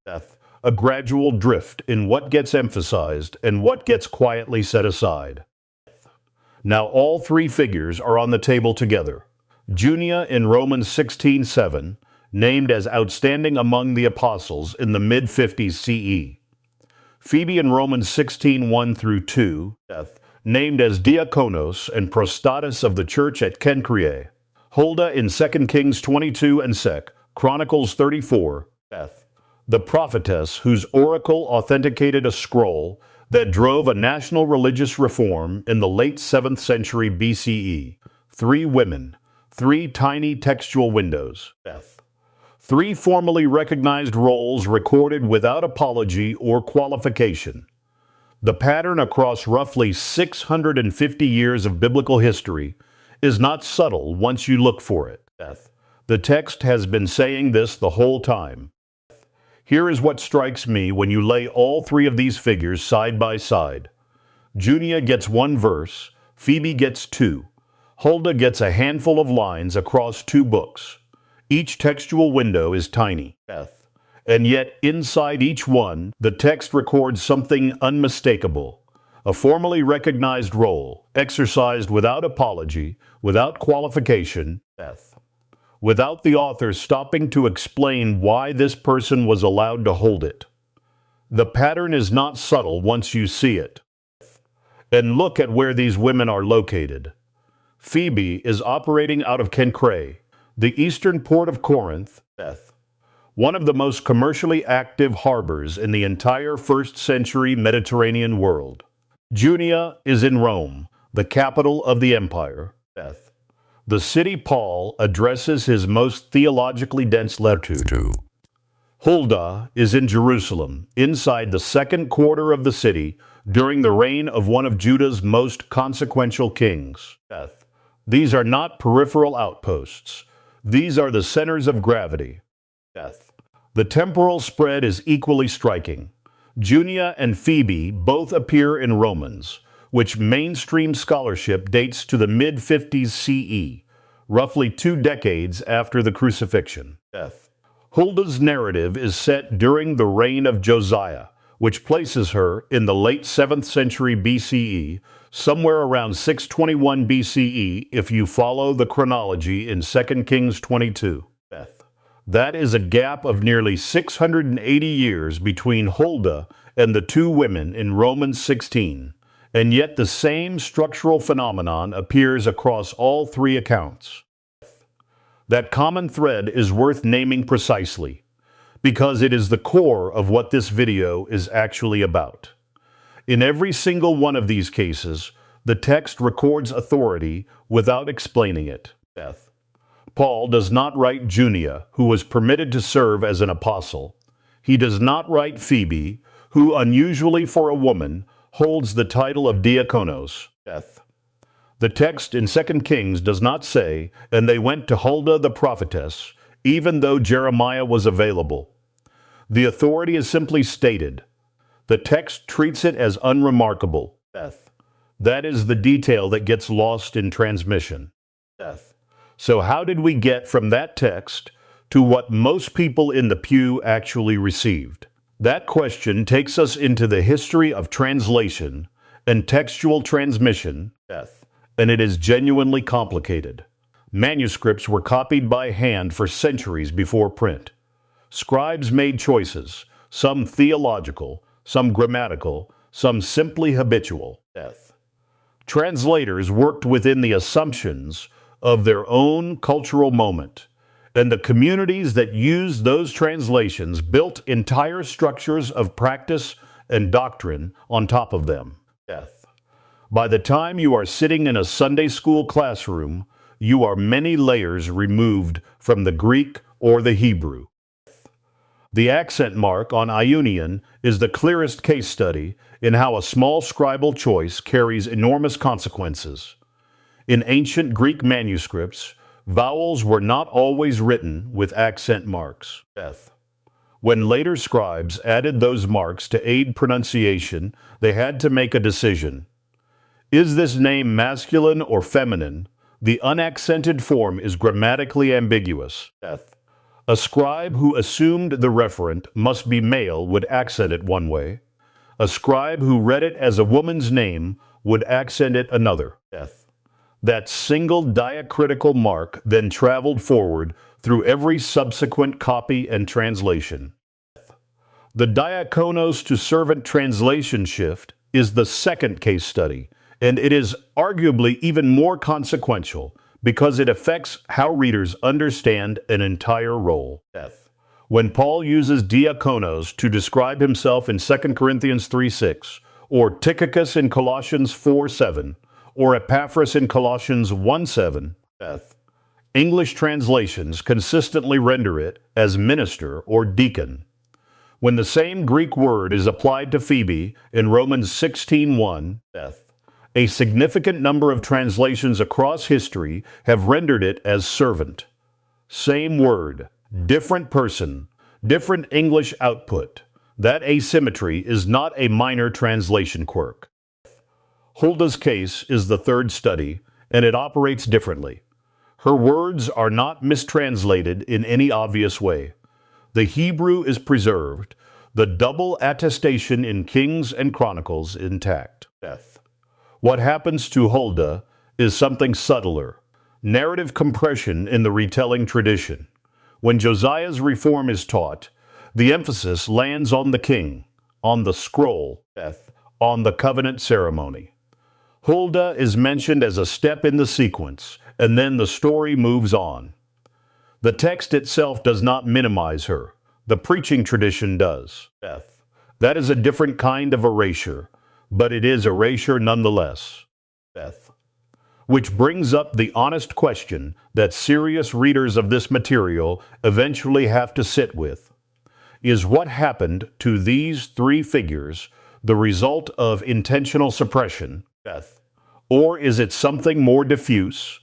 a gradual drift in what gets emphasized and what gets quietly set aside. Now all three figures are on the table together. Junia in Romans 16:7, named as outstanding among the apostles in the mid-50s CE. Phoebe in Romans 16:1 through 2, named as Diakonos and Prostatis of the church at Cenchreae. Huldah in 2 Kings 22 and Chronicles 34, the prophetess whose oracle authenticated a scroll that drove a national religious reform in the late 7th century BCE. Three women, three tiny textual windows. Three formally recognized roles recorded without apology or qualification. The pattern across roughly 650 years of biblical history is not subtle once you look for it. The text has been saying this the whole time. Here is what strikes me when you lay all three of these figures side by side. Junia gets one verse, Phoebe gets two. Huldah gets a handful of lines across two books. Each textual window is tiny. And yet inside each one, the text records something unmistakable. A formally recognized role, exercised without apology, without qualification, without the author stopping to explain why this person was allowed to hold it. The pattern is not subtle once you see it. And look at where these women are located. Phoebe is operating out of Cenchreae, the eastern port of Corinth, one of the most commercially active harbors in the entire 1st century Mediterranean world. Junia is in Rome, the capital of the empire, the city Paul addresses his most theologically dense letter to. Huldah is in Jerusalem, inside the second quarter of the city, during the reign of one of Judah's most consequential kings. These are not peripheral outposts. These are the centers of gravity. The temporal spread is equally striking. Junia and Phoebe both appear in Romans, which mainstream scholarship dates to the mid-50s CE, roughly 2 decades after the crucifixion. Huldah's narrative is set during the reign of Josiah, which places her in the late 7th century BCE, somewhere around 621 BCE if you follow the chronology in 2 Kings 22. That is a gap of nearly 680 years between Huldah and the two women in Romans 16, and yet the same structural phenomenon appears across all three accounts. That common thread is worth naming precisely, because it is the core of what this video is actually about. In every single one of these cases, the text records authority without explaining it. Paul does not write Junia, who was permitted to serve as an apostle. He does not write Phoebe, who, unusually for a woman, holds the title of Diakonos. The text in 2 Kings does not say, and they went to Huldah the prophetess, even though Jeremiah was available. The authority is simply stated. The text treats it as unremarkable. Death. That is the detail that gets lost in transmission. Death. So how did we get from that text to what most people in the pew actually received? That question takes us into the history of translation and textual transmission, death, and it is genuinely complicated. Manuscripts were copied by hand for centuries before print. Scribes made choices, some theological, some grammatical, some simply habitual, death. Translators worked within the assumptions of their own cultural moment, and the communities that used those translations built entire structures of practice and doctrine on top of them. Death. By the time you are sitting in a Sunday school classroom, you are many layers removed from the Greek or the Hebrew. The accent mark on Ionian is the clearest case study in how a small scribal choice carries enormous consequences. In ancient Greek manuscripts, vowels were not always written with accent marks. Death. When later scribes added those marks to aid pronunciation, they had to make a decision. Is this name masculine or feminine? The unaccented form is grammatically ambiguous. Death. A scribe who assumed the referent must be male would accent it one way. A scribe who read it as a woman's name would accent it another. Death. That single diacritical mark then traveled forward through every subsequent copy and translation. The Diakonos to servant translation shift is the second case study, and it is arguably even more consequential because it affects how readers understand an entire role. Death. When Paul uses Diakonos to describe himself in 2 Corinthians 3:6, or Tychicus in Colossians 4:7, or Epaphras in Colossians 1:7, death, English translations consistently render it as minister or deacon. When the same Greek word is applied to Phoebe in Romans 16:1, death, a significant number of translations across history have rendered it as servant. Same word, different person, different English output. That asymmetry is not a minor translation quirk. Huldah's case is the third study, and it operates differently. Her words are not mistranslated in any obvious way. The Hebrew is preserved, the double attestation in Kings and Chronicles intact. Death. What happens to Huldah is something subtler, narrative compression in the retelling tradition. When Josiah's reform is taught, the emphasis lands on the king, on the scroll, death, on the covenant ceremony. Huldah is mentioned as a step in the sequence, and then the story moves on. The text itself does not minimize her. The preaching tradition does. Death. That is a different kind of erasure, but it is erasure nonetheless. Death. Which brings up the honest question that serious readers of this material eventually have to sit with. Is what happened to these three figures the result of intentional suppression, death, or is it something more diffuse,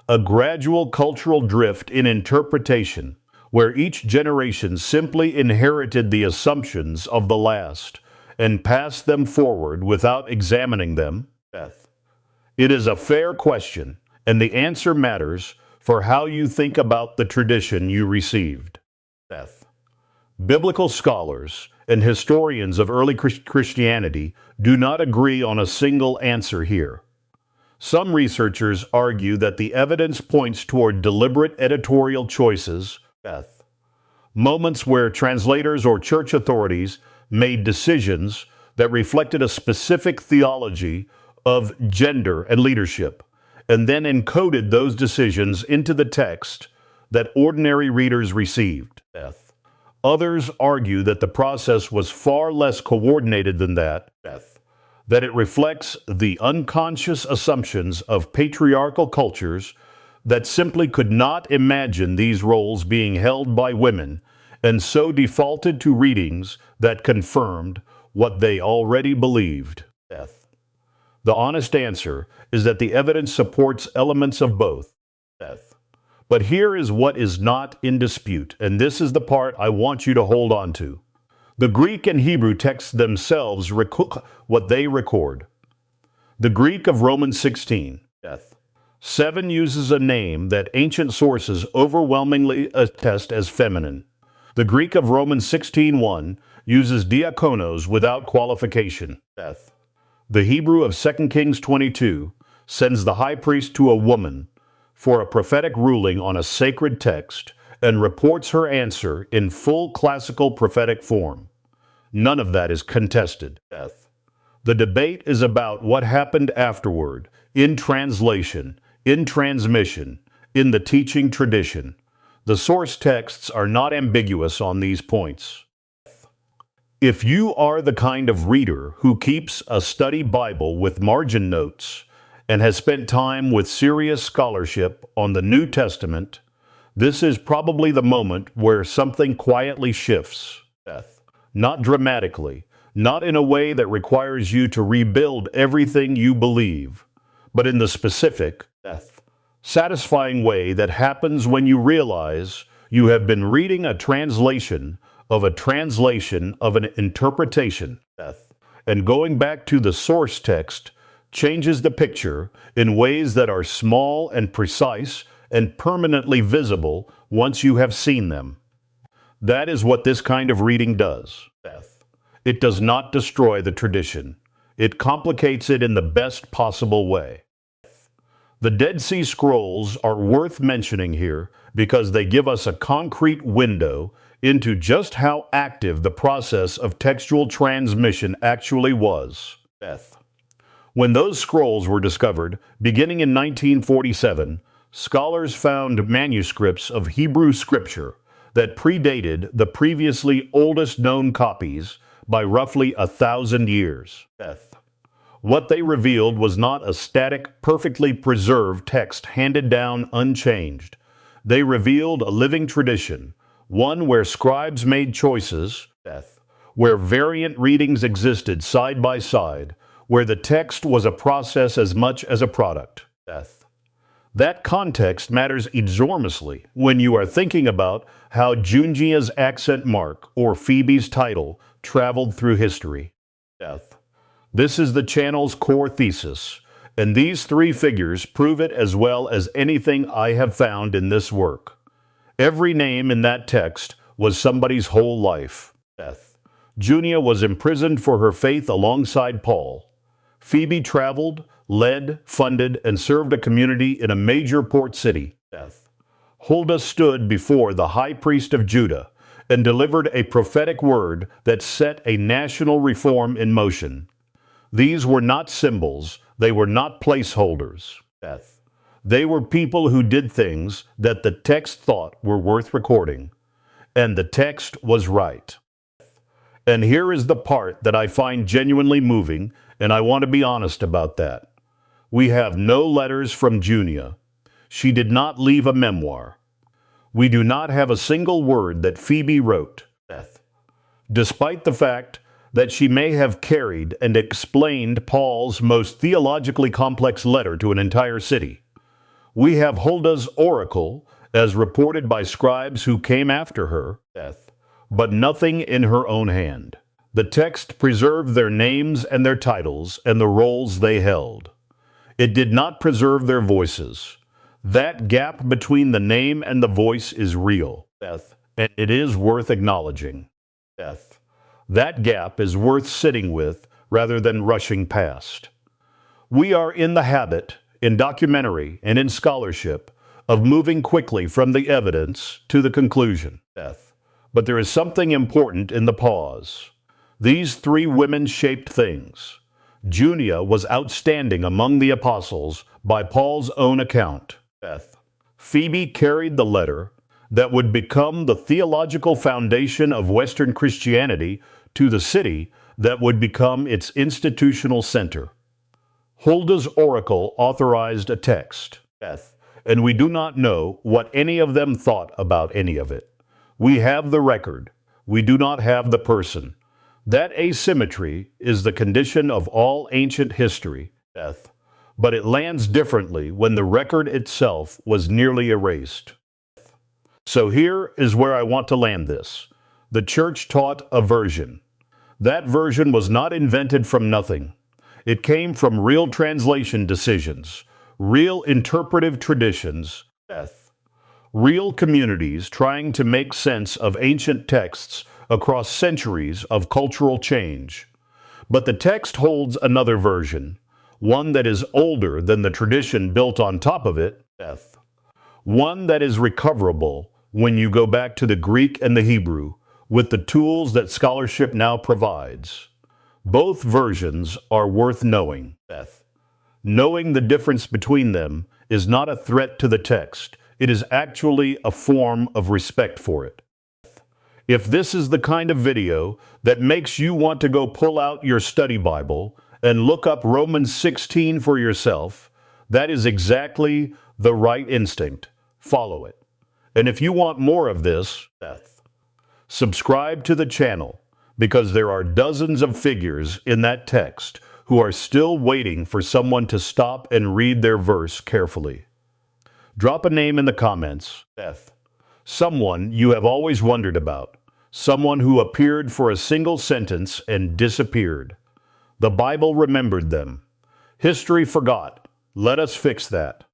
a gradual cultural drift in interpretation, where each generation simply inherited the assumptions of the last and passed them forward without examining them? Death. It is a fair question, and the answer matters for how you think about the tradition you received. Death. Biblical scholars and historians of early Christianity do not agree on a single answer here. Some researchers argue that the evidence points toward deliberate editorial choices, death, moments where translators or church authorities made decisions that reflected a specific theology of gender and leadership, and then encoded those decisions into the text that ordinary readers received, death. Others argue that the process was far less coordinated than that, death, that it reflects the unconscious assumptions of patriarchal cultures that simply could not imagine these roles being held by women, and so defaulted to readings that confirmed what they already believed, death. The honest answer is that the evidence supports elements of both, death. But here is what is not in dispute, and this is the part I want you to hold on to. The Greek and Hebrew texts themselves what they record. The Greek of Romans 16, death. 7 uses a name that ancient sources overwhelmingly attest as feminine. The Greek of Romans 16:1 uses Diakonos without qualification, death. The Hebrew of 2 Kings 22 sends the high priest to a woman for a prophetic ruling on a sacred text and reports her answer in full classical prophetic form. None of that is contested, death. The debate is about what happened afterward, in translation, in transmission, in the teaching tradition. The source texts are not ambiguous on these points. If you are the kind of reader who keeps a study Bible with margin notes and has spent time with serious scholarship on the New Testament, this is probably the moment where something quietly shifts. Not dramatically, not in a way that requires you to rebuild everything you believe, but in the specific, satisfying way that happens when you realize you have been reading a translation of an interpretation, and going back to the source text changes the picture in ways that are small and precise and permanently visible once you have seen them. That is what this kind of reading does. It does not destroy the tradition. It complicates it in the best possible way. The Dead Sea Scrolls are worth mentioning here because they give us a concrete window into just how active the process of textual transmission actually was. When those scrolls were discovered, beginning in 1947, scholars found manuscripts of Hebrew scripture that predated the previously oldest known copies by roughly 1,000 years. What they revealed was not a static, perfectly preserved text handed down unchanged. They revealed a living tradition, one where scribes made choices, where variant readings existed side by side, where the text was a process as much as a product. That context matters enormously when you are thinking about how Junia's accent mark or Phoebe's title traveled through history. This is the channel's core thesis, and these 3 figures prove it as well as anything I have found in this work. Every name in that text was somebody's whole life. Junia was imprisoned for her faith alongside Paul. Phoebe traveled, led, funded, and served a community in a major port city. Huldah stood before the high priest of Judah and delivered a prophetic word that set a national reform in motion. These were not symbols, they were not placeholders. They were people who did things that the text thought were worth recording. And the text was right. And here is the part that I find genuinely moving, and I want to be honest about that. We have no letters from Junia. She did not leave a memoir. We do not have a single word that Phoebe wrote. Despite the fact that she may have carried and explained Paul's most theologically complex letter to an entire city. We have Huldah's oracle, as reported by scribes who came after her, but nothing in her own hand. The text preserved their names and their titles and the roles they held. It did not preserve their voices. That gap between the name and the voice is real, and it is worth acknowledging. That gap is worth sitting with rather than rushing past. We are in the habit, in documentary and in scholarship, of moving quickly from the evidence to the conclusion. But there is something important in the pause. These 3 women shaped things. Junia was outstanding among the apostles by Paul's own account. Phoebe carried the letter that would become the theological foundation of Western Christianity to the city that would become its institutional center. Huldah's oracle authorized a text, and we do not know what any of them thought about any of it. We have the record. We do not have the person. That asymmetry is the condition of all ancient history, but it lands differently when the record itself was nearly erased. So here is where I want to land this. The church taught a version. That version was not invented from nothing. It came from real translation decisions, real interpretive traditions, real communities trying to make sense of ancient texts across centuries of cultural change. But the text holds another version, one that is older than the tradition built on top of it, one that is recoverable when you go back to the Greek and the Hebrew with the tools that scholarship now provides. Both versions are worth knowing. Knowing the difference between them is not a threat to the text. It is actually a form of respect for it. If this is the kind of video that makes you want to go pull out your study Bible and look up Romans 16 for yourself, that is exactly the right instinct. Follow it. And if you want more of this, subscribe to the channel, because there are dozens of figures in that text who are still waiting for someone to stop and read their verse carefully. Drop a name in the comments. Someone you have always wondered about. Someone who appeared for a single sentence and disappeared. The Bible remembered them. History forgot. Let us fix that.